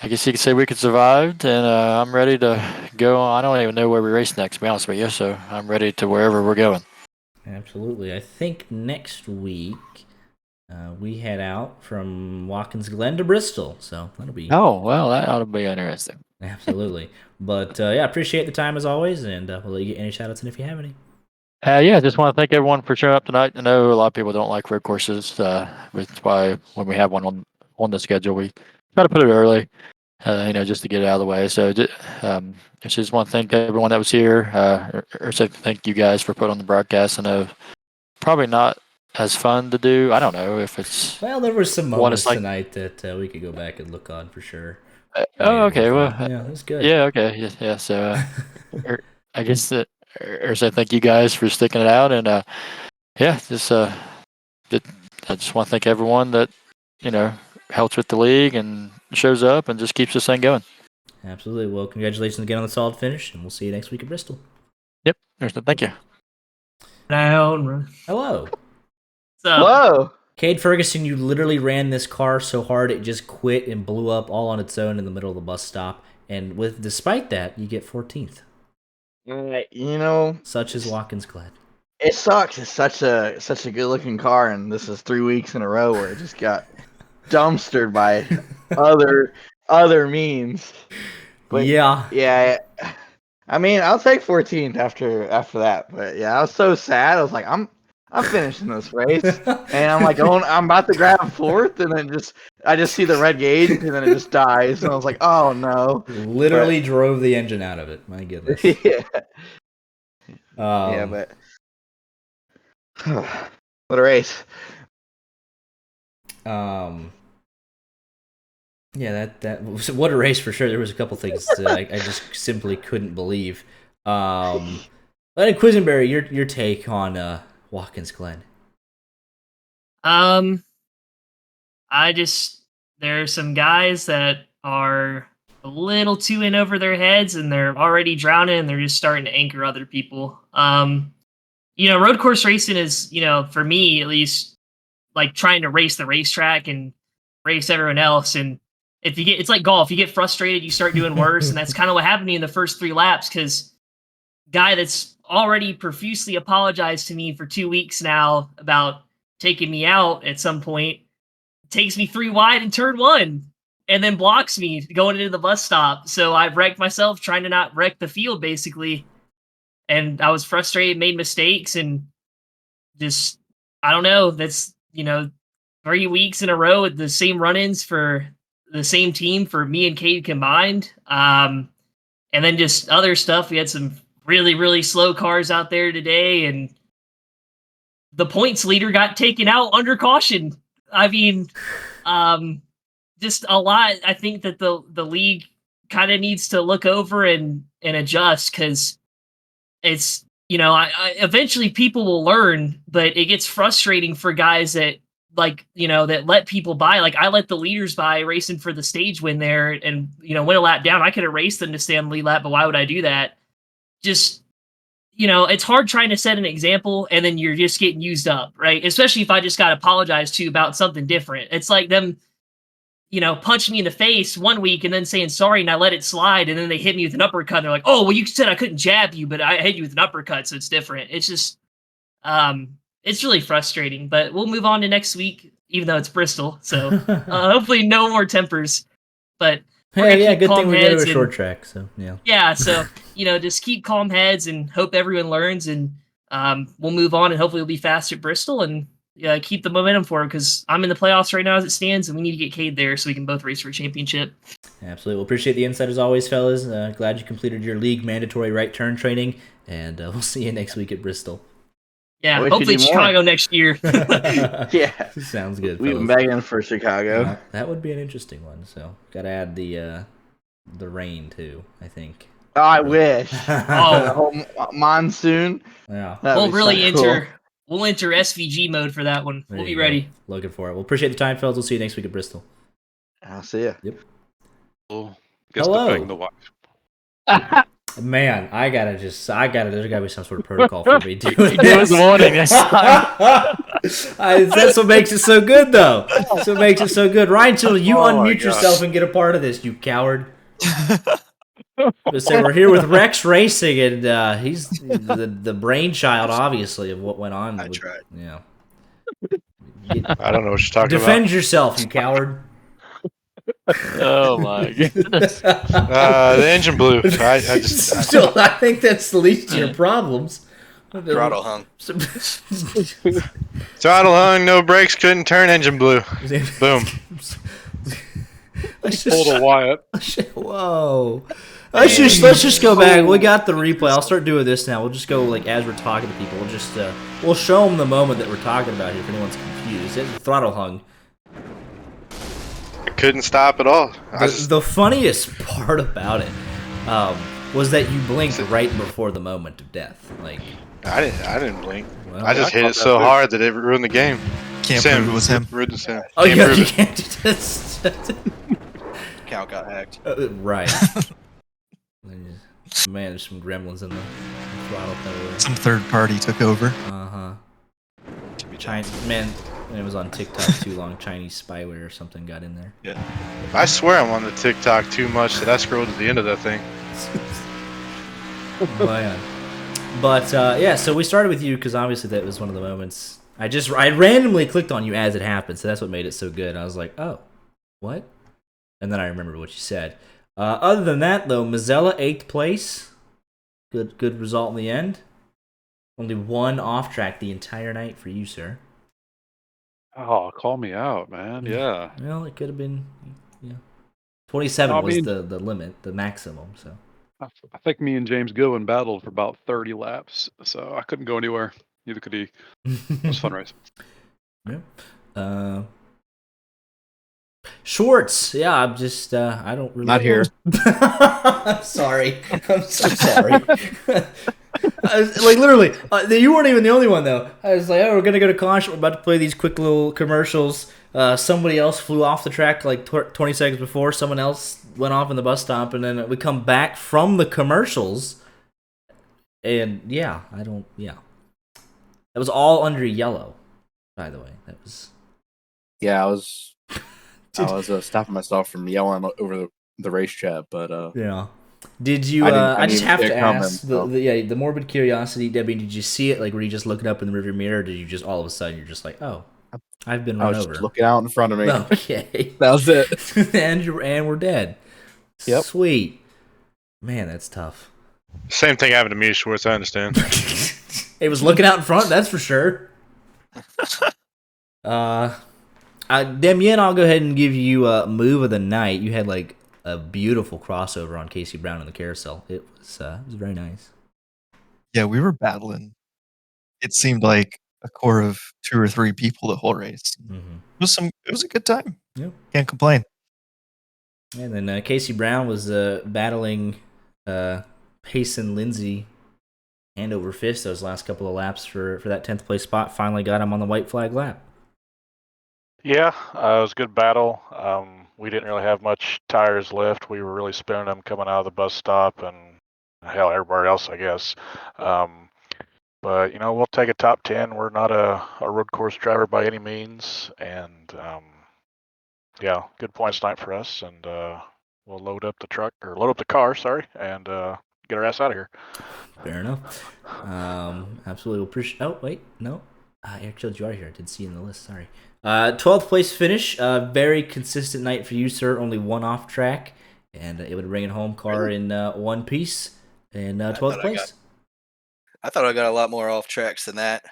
guess you could say we could survive, and I'm ready to go. I don't even know where we race next, to be honest with you, so I'm ready to wherever we're going. Absolutely. I think next week we head out from Watkins Glen to Bristol, so that'll be... Oh, well, that ought to be interesting. Absolutely. But, appreciate the time as always, and we'll let you get any shout-outs in if you have any. Just want to thank everyone for showing up tonight. I know a lot of people don't like road courses, which is why when we have one on the schedule, we try to put it early. Just to get it out of the way. So I just want to thank everyone that was here. Or say thank you guys for putting on the broadcast. I know probably not as fun to do. I don't know if it's... Well, there were some moments tonight that we could go back and look on for sure. Okay. Well, yeah, it was good. Yeah, okay. Yeah, so I guess or say thank you guys for sticking it out. And I just want to thank everyone that, helps with the league and shows up and just keeps this thing going. Absolutely. Well, congratulations again on the solid finish, and we'll see you next week at Bristol. Yep. Thank you. Hello. Hello. Cade Ferguson, you literally ran this car so hard it just quit and blew up all on its own in the middle of the bus stop. And despite that, you get 14th. Such is Watkins Glen. It sucks. It's such a good looking car, and this is 3 weeks in a row where it just got dumpstered by other means. But yeah. I mean, I'll take 14th after that. But yeah, I was so sad. I was like, I'm finishing this race, and I'm like, I'm about to grab fourth, and then I just see the red gauge, and then it just dies, and I was like, oh no! Literally drove the engine out of it. My goodness. Yeah. But What a race. Yeah, that was what a race for sure. There was a couple things I just simply couldn't believe. But Quisenberry, your take on Watkins Glen? There are some guys that are a little too in over their heads and they're already drowning and they're just starting to anchor other people. Road course racing is, for me at least, like trying to race the racetrack and race everyone else. And it's like golf, you get frustrated, you start doing worse. And that's kind of what happened to me in the first 3 laps because guy that's already profusely apologized to me for 2 weeks now about taking me out at some point takes me 3 wide in turn 1 and then blocks me going into the bus stop. So I've wrecked myself trying to not wreck the field basically. And I was frustrated, made mistakes, and just, I don't know, that's, 3 weeks in a row with the same run-ins for the same team for me and Cade combined. And then just other stuff. We had some really, really slow cars out there today, and the points leader got taken out under caution. I mean, just a lot. I think that the league kind of needs to look over and adjust because it's, I eventually people will learn, but it gets frustrating for guys that that let people by. Like I let the leaders by racing for the stage win there and, win a lap down. I could have raced them to stay on the lead lap, but why would I do that? Just, it's hard trying to set an example and then you're just getting used up, right? Especially if I just got apologized to about something different. It's like them, punching me in the face 1 week and then saying sorry and I let it slide and then they hit me with an uppercut. And they're like, oh, well, you said I couldn't jab you, but I hit you with an uppercut, so it's different. It's just, it's really frustrating. But we'll move on to next week, even though it's Bristol. So hopefully no more tempers. But yeah, good thing we go to a short track. So yeah. Yeah, so just keep calm heads and hope everyone learns, and we'll move on and hopefully we'll be fast at Bristol and keep the momentum for it because I'm in the playoffs right now as it stands, and we need to get Cade there so we can both race for a championship. Absolutely. Well, appreciate the insight as always, fellas. Glad you completed your league mandatory right turn training, and we'll see you next week at Bristol. Yeah, hopefully Chicago next year. Yeah. Sounds good, We've been begging for Chicago. That would be an interesting one. So, got to add the rain, too, I think. Oh, I wish. The whole monsoon. Yeah. We'll really enter SVG mode for that one. We'll be ready. Looking for it. Well, appreciate the time, fellas. We'll see you next week at Bristol. I'll see you. Yep. Hello. The wife. Man, there's gotta be some sort of protocol for me doing this. Warning next time. That's what makes it so good, though. That's what makes it so good. Ryan, till you unmute yourself and get a part of this, you coward. So we're here with Rex Racing, and he's the brainchild, obviously, of what went on. I tried. Yeah. I don't know what you're talking Defend yourself, you coward. Oh my goodness. The engine blew. I think that's the least of your problems. Throttle hung. Throttle hung, no brakes, couldn't turn, engine blew. Boom. Pulled a Wyatt. Whoa. Let's just go back. We got the replay. I'll start doing this now. We'll just go as we're talking to people. We'll show them the moment that we're talking about here if anyone's confused. The throttle hung. I couldn't stop at all. The funniest part about it was that you blinked right before the moment of death. Like I didn't blink. Well, I just hit it so hard that it ruined the game. Can't prove it was him. Ruined the sim. Oh yeah, you can't do this. Account got hacked. Right. Man, there's some gremlins in the throttle pedal. Some third party took over. Man, it was on TikTok too long. Chinese spyware or something got in there. Yeah. I swear I'm on the TikTok too much that I scrolled to the end of that thing. But yeah, so we started with you because obviously that was one of the moments. I randomly clicked on you as it happened, so that's what made it so good. I was like, oh, what? And then I remembered what you said. Other than that, though, Mazzella 8th place. Good result in the end. Only one off track the entire night for you, sir. Oh, call me out, man. Yeah. Well, it could have been. Yeah. 27 was the limit, the maximum. So. I think me and James Goodwin battled for about 30 laps, so I couldn't go anywhere. Neither could he. It was a fun race. Yeah. Schwartz, yeah, I'm just, I don't really... Not here. I'm sorry. I'm so sorry. Like, literally, you weren't even the only one, though. I was like, oh, we're going to go to caution. We're about to play these quick little commercials. Somebody else flew off the track like 20 seconds before. Someone else went off in the bus stop, and then we come back from the commercials. And, yeah, That was all under yellow, by the way. That was... Yeah, I was stopping myself from yelling over the race chat, but yeah. Did you? I just have to ask the morbid curiosity, Debbie. Did you see it? Like, were you just looking up in the rearview mirror? Or did you just all of a sudden you're just like, oh, I've been run over? Just looking out in front of me. Okay, that was it. and we're dead. Yep. Sweet. Man, that's tough. Same thing happened to me, Schwartz. I understand. It was looking out in front. That's for sure. Damien, I'll go ahead and give you a move of the night. You had like a beautiful crossover on Casey Brown in the carousel. It was very nice. Yeah, we were battling. It seemed like a core of 2 or 3 people the whole race. Mm-hmm. It was a good time. Yeah, can't complain. And then Casey Brown was battling Pace and Lindsay hand over fist those last couple of laps for that 10th place spot. Finally got him on the white flag lap. Yeah, it was a good battle. We didn't really have much tires left. We were really spinning them coming out of the bus stop, and hell, everybody else, I guess. But we'll take a top 10. We're not a road course driver by any means, and yeah, good points tonight for us. And we'll load up the car, and get our ass out of here. Fair enough. Absolutely. We'll appreciate. Oh wait, no. Actually, you are here. I did see you in the list. Sorry. 12th place finish. Very consistent night for you, sir. Only one off track, and able to bring it home. Car in one piece, and 12th place. I thought I got a lot more off tracks than that.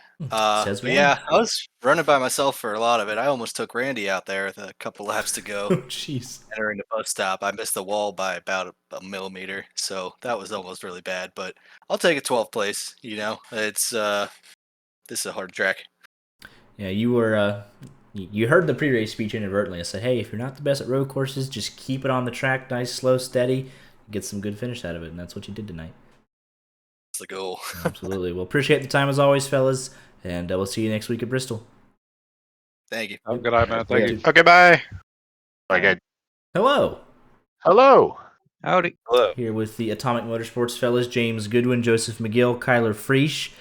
Says But yeah, I was running by myself for a lot of it. I almost took Randy out there with a couple laps to go. Oh, jeez. Entering the bus stop, I missed the wall by about a millimeter, so that was almost really bad. But I'll take a 12th place. It's this is a hard track. Yeah, you were. You heard the pre-race speech inadvertently. I said, "Hey, if you're not the best at road courses, just keep it on the track, nice, slow, steady, get some good finish out of it." And that's what you did tonight. That's the goal. Absolutely. Well, appreciate the time as always, fellas, and we'll see you next week at Bristol. Thank you. Have a good night, man. Thank you. Okay, bye. Okay. Hello. Hello. Howdy. Hello. Here with the Atomic Motorsports fellas, James Goodwin, Joseph McGill, Kyler Friesch.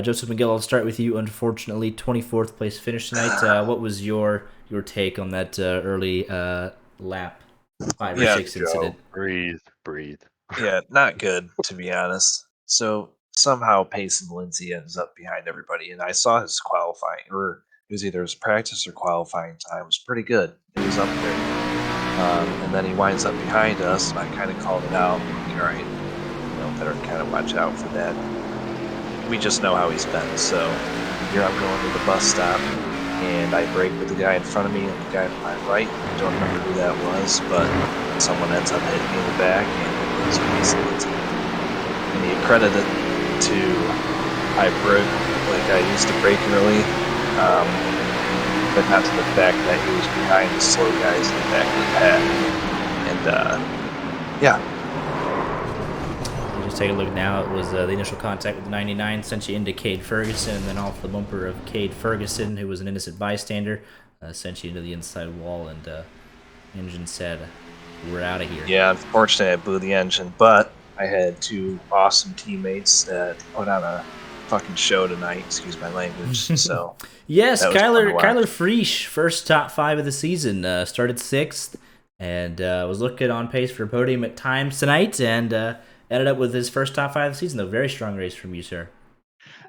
Joseph McGill, I'll start with you. Unfortunately, 24th place finish tonight. What was your take on that early lap 5 or 6 incident? Breathe. Yeah, not good, to be honest. So somehow Pace and Lindsay ends up behind everybody, and I saw his qualifying, or it was either his practice or qualifying time was pretty good. It was up there. And then he winds up behind us, and I kind of called it out. All right, better kind of watch out for that. We just know how he's been. So here I'm going to the bus stop, and I brake with the guy in front of me and the guy to my right. I don't remember who that was, but someone ends up hitting me in the back, and it was Pace and Lindsay. And he credited it to I broke like I used to brake early, but not to the fact that he was behind the slow guys in the back of the pack. And yeah. Just take a look now. It was the initial contact with the 99 sent you into Cade Ferguson, and then off the bumper of Cade Ferguson, who was an innocent bystander, sent you into the inside wall, and engine said, "We're out of here." Yeah, unfortunately, I blew the engine, but I had 2 awesome teammates that put on a fucking show tonight. Excuse my language. So yes, Kyler Friesch, first top 5 of the season, started 6th, and was looking on pace for a podium at times tonight, and ended up with his first top 5 of the season, though. Very strong race from you, sir.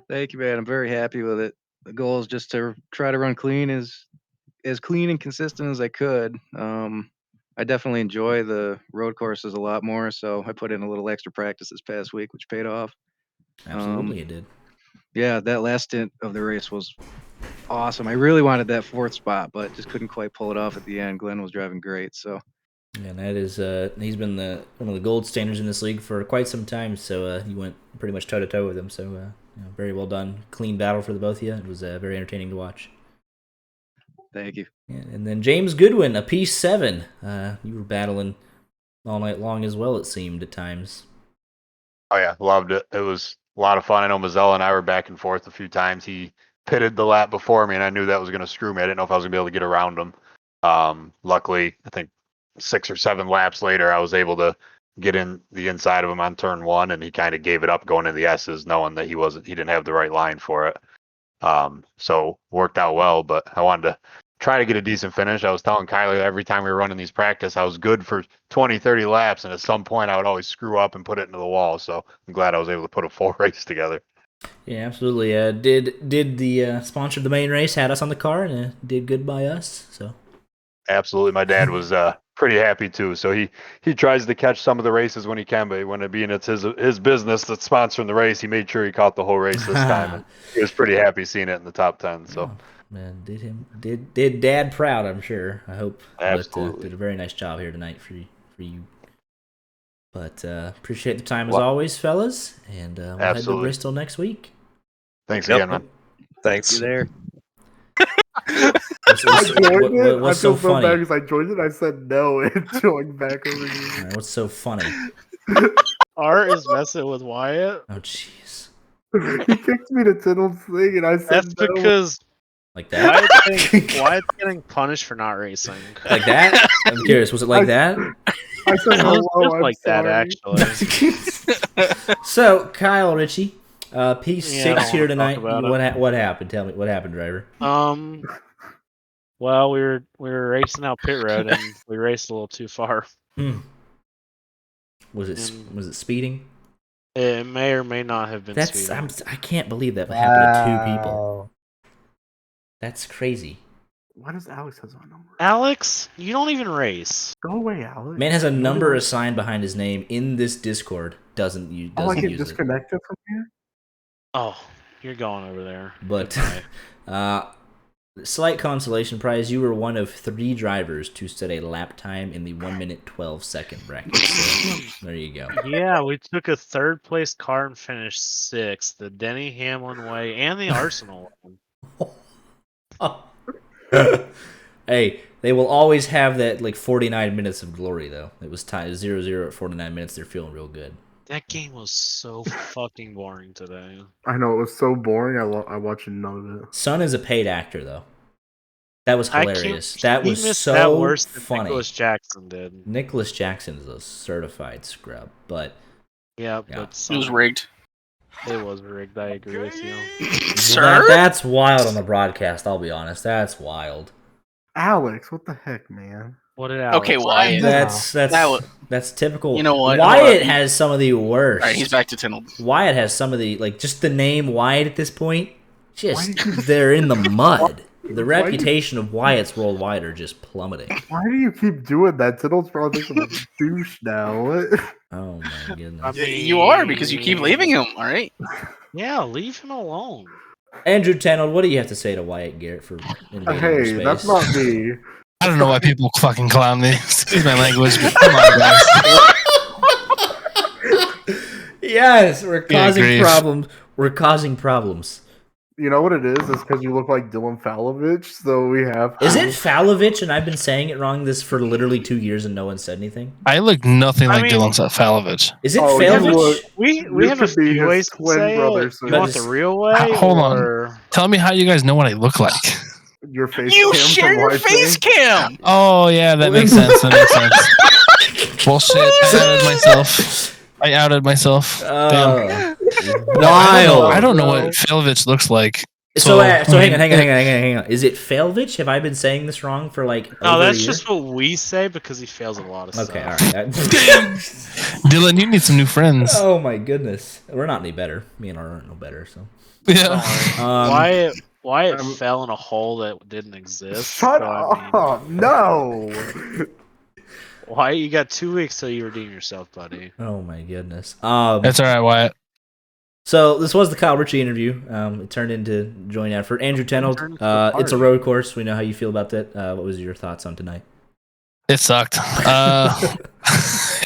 Thank you, man. I'm very happy with it. The goal is just to try to run clean, as clean and consistent as I could. I definitely enjoy the road courses a lot more, so I put in a little extra practice this past week, which paid off. Absolutely, it did. Yeah, that last stint of the race was awesome. I really wanted that 4th spot, but just couldn't quite pull it off at the end. Glen was driving great, so. And that is, he's been one of the gold standards in this league for quite some time, so you went pretty much toe-to-toe with him, so very well done, clean battle for the both of you. It was very entertaining to watch. Thank you. Yeah, and then James Goodwin, a piece 7. You were battling all night long as well, it seemed at times. Oh yeah, loved it. It was a lot of fun. I know Mazzella and I were back and forth a few times. He pitted the lap before me, and I knew that was going to screw me. I didn't know if I was going to be able to get around him. Luckily, I think 6 or 7 laps later, I was able to get in the inside of him on turn 1, and he kind of gave it up going in the S's, knowing that he didn't have the right line for it. So worked out well, but I wanted to try to get a decent finish. I was telling Kyler every time we were running these practice, I was good for 20, 30 laps, and at some point I would always screw up and put it into the wall. So I'm glad I was able to put a full race together. Yeah, absolutely. Did the sponsor of the main race had us on the car and did good by us. So absolutely, my dad was pretty happy too. So he tries to catch some of the races when he can, but when it being it's his business that's sponsoring the race, he made sure he caught the whole race this time. And he was pretty happy seeing it in the top 10. So. Oh, man, did Dad proud, I'm sure. I hope. Absolutely. But, did a very nice job here tonight for you. But appreciate the time as always, fellas, and we'll head to Bristol next week. Thanks again, man. Thanks. You there? What's so funny? Bad because I joined it. I said no and joined back over here. Right, what's so funny? Art is messing with Wyatt. Oh jeez. He kicked me to Tiddle's thing, and I said that's no. Because like that. Wyatt's getting punished for not racing. Like that? I'm curious. Was it like that? I said hello. I'm like sorry. that actually. So Kyle Ritchie, piece 6 here tonight. What What happened? Tell me what happened, driver. Well, we were racing out pit road and we raced a little too far. Was it speeding? It may or may not have been speeding. I can't believe that happened to 2 people. That's crazy. Why does Alex have a number? Alex, you don't even race. Go away, Alex. Man has a number assigned behind his name in this Discord. Doesn't use I get it. disconnected from here. Oh, you're going over there. But slight consolation prize. You were one of 3 drivers to set a lap time in the 1-minute 12-second bracket. So, there you go. Yeah, we took a 3rd place car and finished 6th. The Denny Hamlin way and the Arsenal one. Hey, they will always have that 49 minutes of glory though. It was tied 0-0 at 49 minutes. They're feeling real good. That game was so fucking boring today. I know, it was so boring. I watched none of it. Son is a paid actor though. That was hilarious. That was so that worse than funny. Nicholas Jackson did. Nicholas Jackson is a certified scrub, but but it was rigged. It was rigged. I agree with you. Sir? That's wild on the broadcast. I'll be honest. That's wild. Alex, what the heck, man? What did Alex? Okay, Wyatt. That's typical. You know what? Wyatt has some of the worst. All right, he's back to Tindall. Wyatt has some of the just the name Wyatt at this point. They're in the mud. The reputation of Wyatt's worldwide are just plummeting. Why do you keep doing that? Tiddle's probably a douche now. What? Oh my goodness. I mean, you are because you keep leaving him. All right. Yeah, leave him alone. Andrew Tenold, what do you have to say to Wyatt Garrett for invading your space? That's not me. I don't know why people fucking clown me. Excuse my language, but come on, guys. Yes, we're causing problems. We're causing problems. You know what it is? It's because you look like Dylan Falovich, so we have to. Is it Falovich and I've been saying it wrong this for literally 2 years and no one said anything? I look nothing like Dylan Falovich. Is it Falovich? We have a few ways to say it. You want the real way? Hold on. Tell me how you guys know what I look like. Your face You cam share from your Wi-Fi? face cam. Oh yeah, that makes sense. That makes sense. Bullshit. I outed myself. Damn. Wild. I don't know what Falovich looks like. So hang on. Is it Falovich? Have I been saying this wrong for No, over that's a year? just what we say because he fails at a lot of stuff. Okay, all right. Dylan, you need some new friends. Oh my goodness, we're not any better. Me and Art aren't no better. So yeah. Wyatt fell in a hole that didn't exist. Shut up! No. Wyatt, you got 2 weeks till you redeem yourself, buddy. Oh my goodness. That's all right, Wyatt. So this was the Kyle Ritchie interview. It turned into joint effort. Andrew Tenold, it's a road course. We know how you feel about that. What was your thoughts on tonight? It sucked.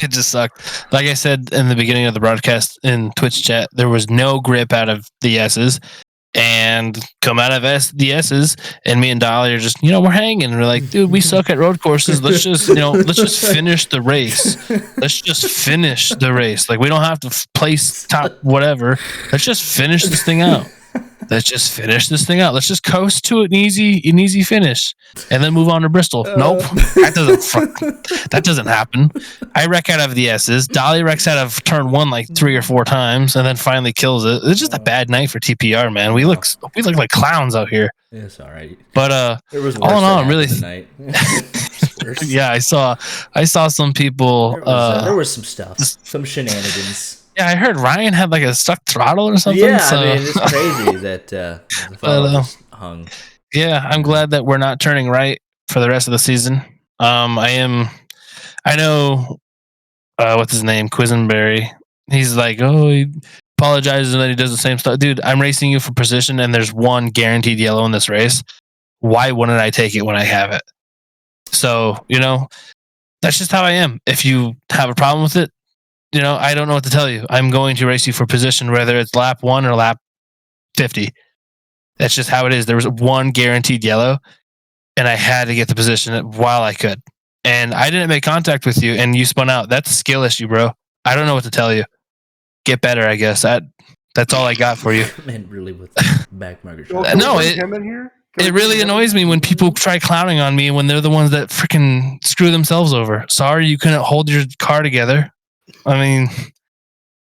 It just sucked. Like I said in the beginning of the broadcast in Twitch chat, there was no grip out of the S's. And come out of the S's, and me and Dolly are just, we're hanging. And we're like, dude, we suck at road courses. Let's just, let's just finish the race. Let's just finish the race. Like, we don't have to place top whatever. Let's just finish this thing out. Let's just finish this thing out. Let's just coast to an easy finish, and then move on to Bristol. Nope, that doesn't happen. I wreck out of the S's. Dolly wrecks out of turn 1 like 3 or 4 times, and then finally kills it. It's just a bad night for TPR, man. We look like clowns out here. It's all right. But it was all in all, I'm really tonight. yeah. I saw some people. There was some stuff, some shenanigans. Yeah, I heard Ryan had like a stuck throttle or something. Yeah, so. I mean, it's crazy that the throttle just hung. Yeah, I'm glad that we're not turning right for the rest of the season. I know, what's his name? Quisenberry. He's like, he apologizes and then he does the same stuff. Dude, I'm racing you for position and there's one guaranteed yellow in this race. Why wouldn't I take it when I have it? So, that's just how I am. If you have a problem with it, I don't know what to tell you. I'm going to race you for position, whether it's lap 1 or lap 50. That's just how it is. There was one guaranteed yellow, and I had to get the position while I could. And I didn't make contact with you, and you spun out. That's a skill issue, bro. I don't know what to tell you. Get better, I guess. That's all I got for you. Man, really with back marker. No, it really annoys me when people try clowning on me when they're the ones that freaking screw themselves over. Sorry you couldn't hold your car together. I mean,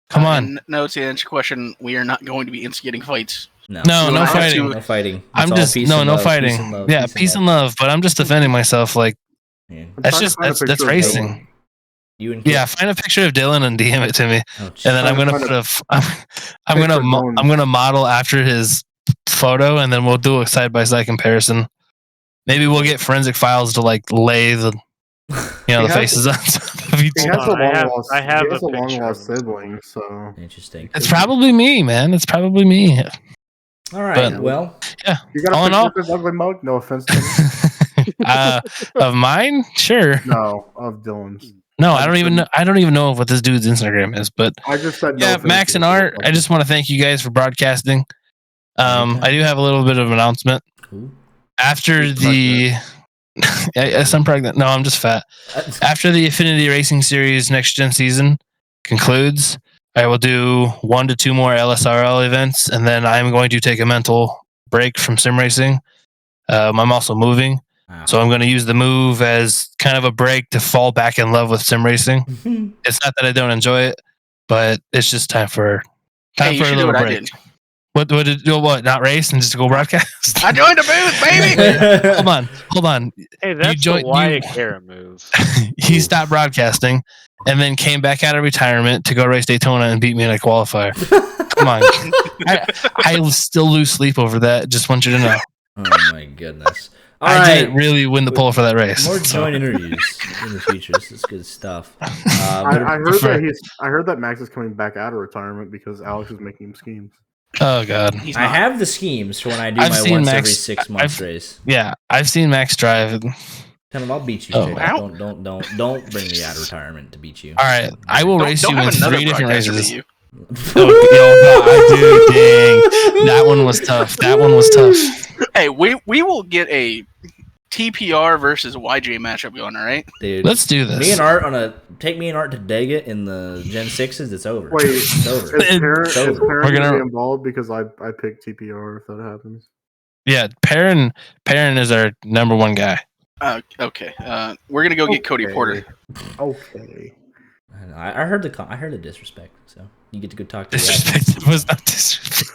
come on. No, to answer your question, we are not going to be instigating fights. No fighting. No fighting. I'm just no fighting. Yeah, peace and love. But I'm just defending myself. Like that's racing. Find a picture of Dylan and DM it to me, and then I'm gonna model after his photo, and then we'll do a side by side comparison. Maybe we'll get forensic files to like lay the the faces on. He has a long lost sibling, so interesting. It's probably me, man. It's probably me. All right. Well, yeah. You got a picture of this ugly mug? No offense to me. Of mine? Sure. No, of Dylan's. No, I don't even know what this dude's Instagram is, but I just said no. Yeah, Max and Art. I just want to thank you guys for broadcasting. I do have a little bit of an announcement. Cool. After the yes, I'm pregnant. No, I'm just fat. After the Xfinity Racing Series Next Gen season concludes, I will do 1 to 2 more LSRL events, and then I'm going to take a mental break from sim racing. I'm also moving, so I'm going to use the move as kind of a break to fall back in love with sim racing. It's not that I don't enjoy it, but it's just time for a little break. What? Not race and just go broadcast? I joined the booth, baby. Hold on. Hey, that's the Wyatt Kara move. He stopped broadcasting and then came back out of retirement to go race Daytona and beat me in a qualifier. Come on. I still lose sleep over that. Just want you to know. Oh my goodness. I didn't really win the pole for that race. More joint interviews in the future. This is good stuff. I heard that Max is coming back out of retirement because Alex is making him schemes. Oh God! I have the schemes for when I do my once every 6 months race. Yeah, I've seen Max drive. Tell him I'll beat you. Don't bring me out of returement to beat you. All right, I will race you in 3 different races. Dang. That one was tough. Hey, we will get a TPR versus YJ matchup going, all right? Dude, let's do this. Me and Art take me and Art to Dega in the Gen 6s. It's over. Wait, it's over. Is Perrin gonna be involved because I picked TPR if that happens? Yeah, Perrin is our number 1 guy. Okay. We're gonna go get Cody Porter. Okay. I heard the disrespect, so you get to go talk to disrespect. Was not disrespect.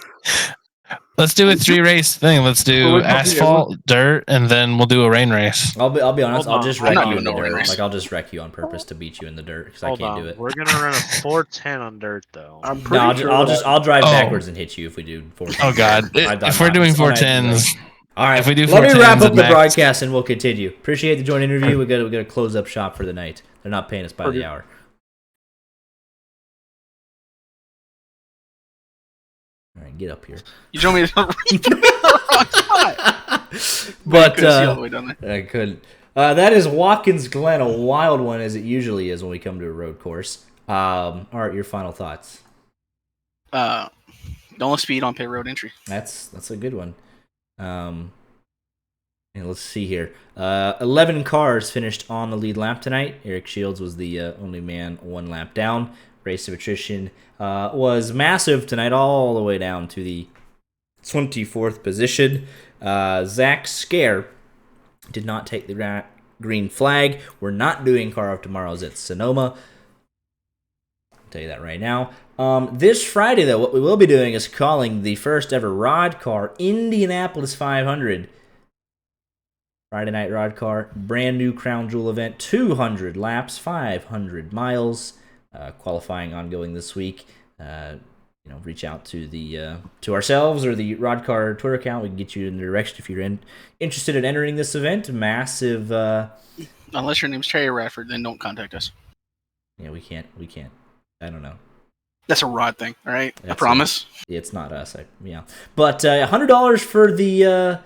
Let's do a 3 race thing. Let's do asphalt, dirt, and then we'll do a rain race. I'll be honest. I'll just wreck you in the dirt. Like I'll just wreck you on purpose to beat you in the dirt because I can't do it. We're gonna run a 410 on dirt though. I'll drive backwards and hit you if we do 410. Oh God! If we're doing 410s. All right, if we do let me wrap up the broadcast and we'll continue. Appreciate the joint interview. We got to close up shop for the night. They're not paying us by the hour. All right, get up here. You told me to read the wrong spot. But couldn't see all the way down there. I couldn't. That is Watkins Glen, a wild one as it usually is when we come to a road course. All right, your final thoughts. Don't speed on pit road entry. That's a good one. And let's see here. 11 cars finished on the lead lap tonight. Eric Shields was the only man 1 lap down. Race of attrition was massive tonight, all the way down to the 24th position. Zach Scare did not take the green flag. We're not doing Car of Tomorrow's at Sonoma. I'll tell you that right now. This Friday, though, what we will be doing is calling the first ever Rod Car Indianapolis 500. Friday night Rod Car, brand new Crown Jewel event, 200 laps, 500 miles. Qualifying ongoing this week. Reach out to the to ourselves or the Rod Car Twitter account. We can get you in the direction if you're interested in entering this event. Massive. Unless your name's Terry Radford, then don't contact us. Yeah, we can't. I don't know. That's a Rod thing, all right? I promise. It's not us. But $100 for the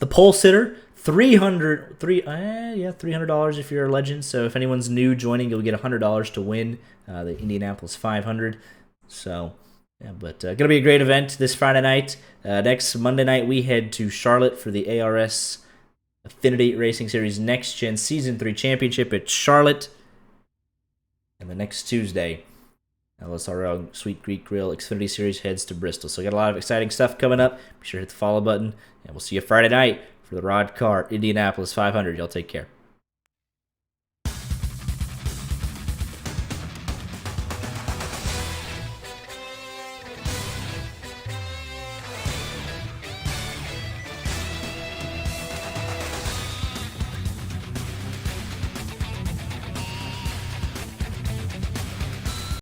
pole sitter. $300 if you're a legend. So if anyone's new joining, you'll get $100 to win the Indianapolis 500. So, yeah, but gonna be a great event this Friday night. Next Monday night, we head to Charlotte for the ARS Xfinity Racing Series Next Gen Season 3 Championship at Charlotte. And the next Tuesday, LSRL Sweet Greek Grill Xfinity Series heads to Bristol. So we got a lot of exciting stuff coming up. Be sure to hit the follow button, and we'll see you Friday night for the Rod Car Indianapolis 500. Y'all take care.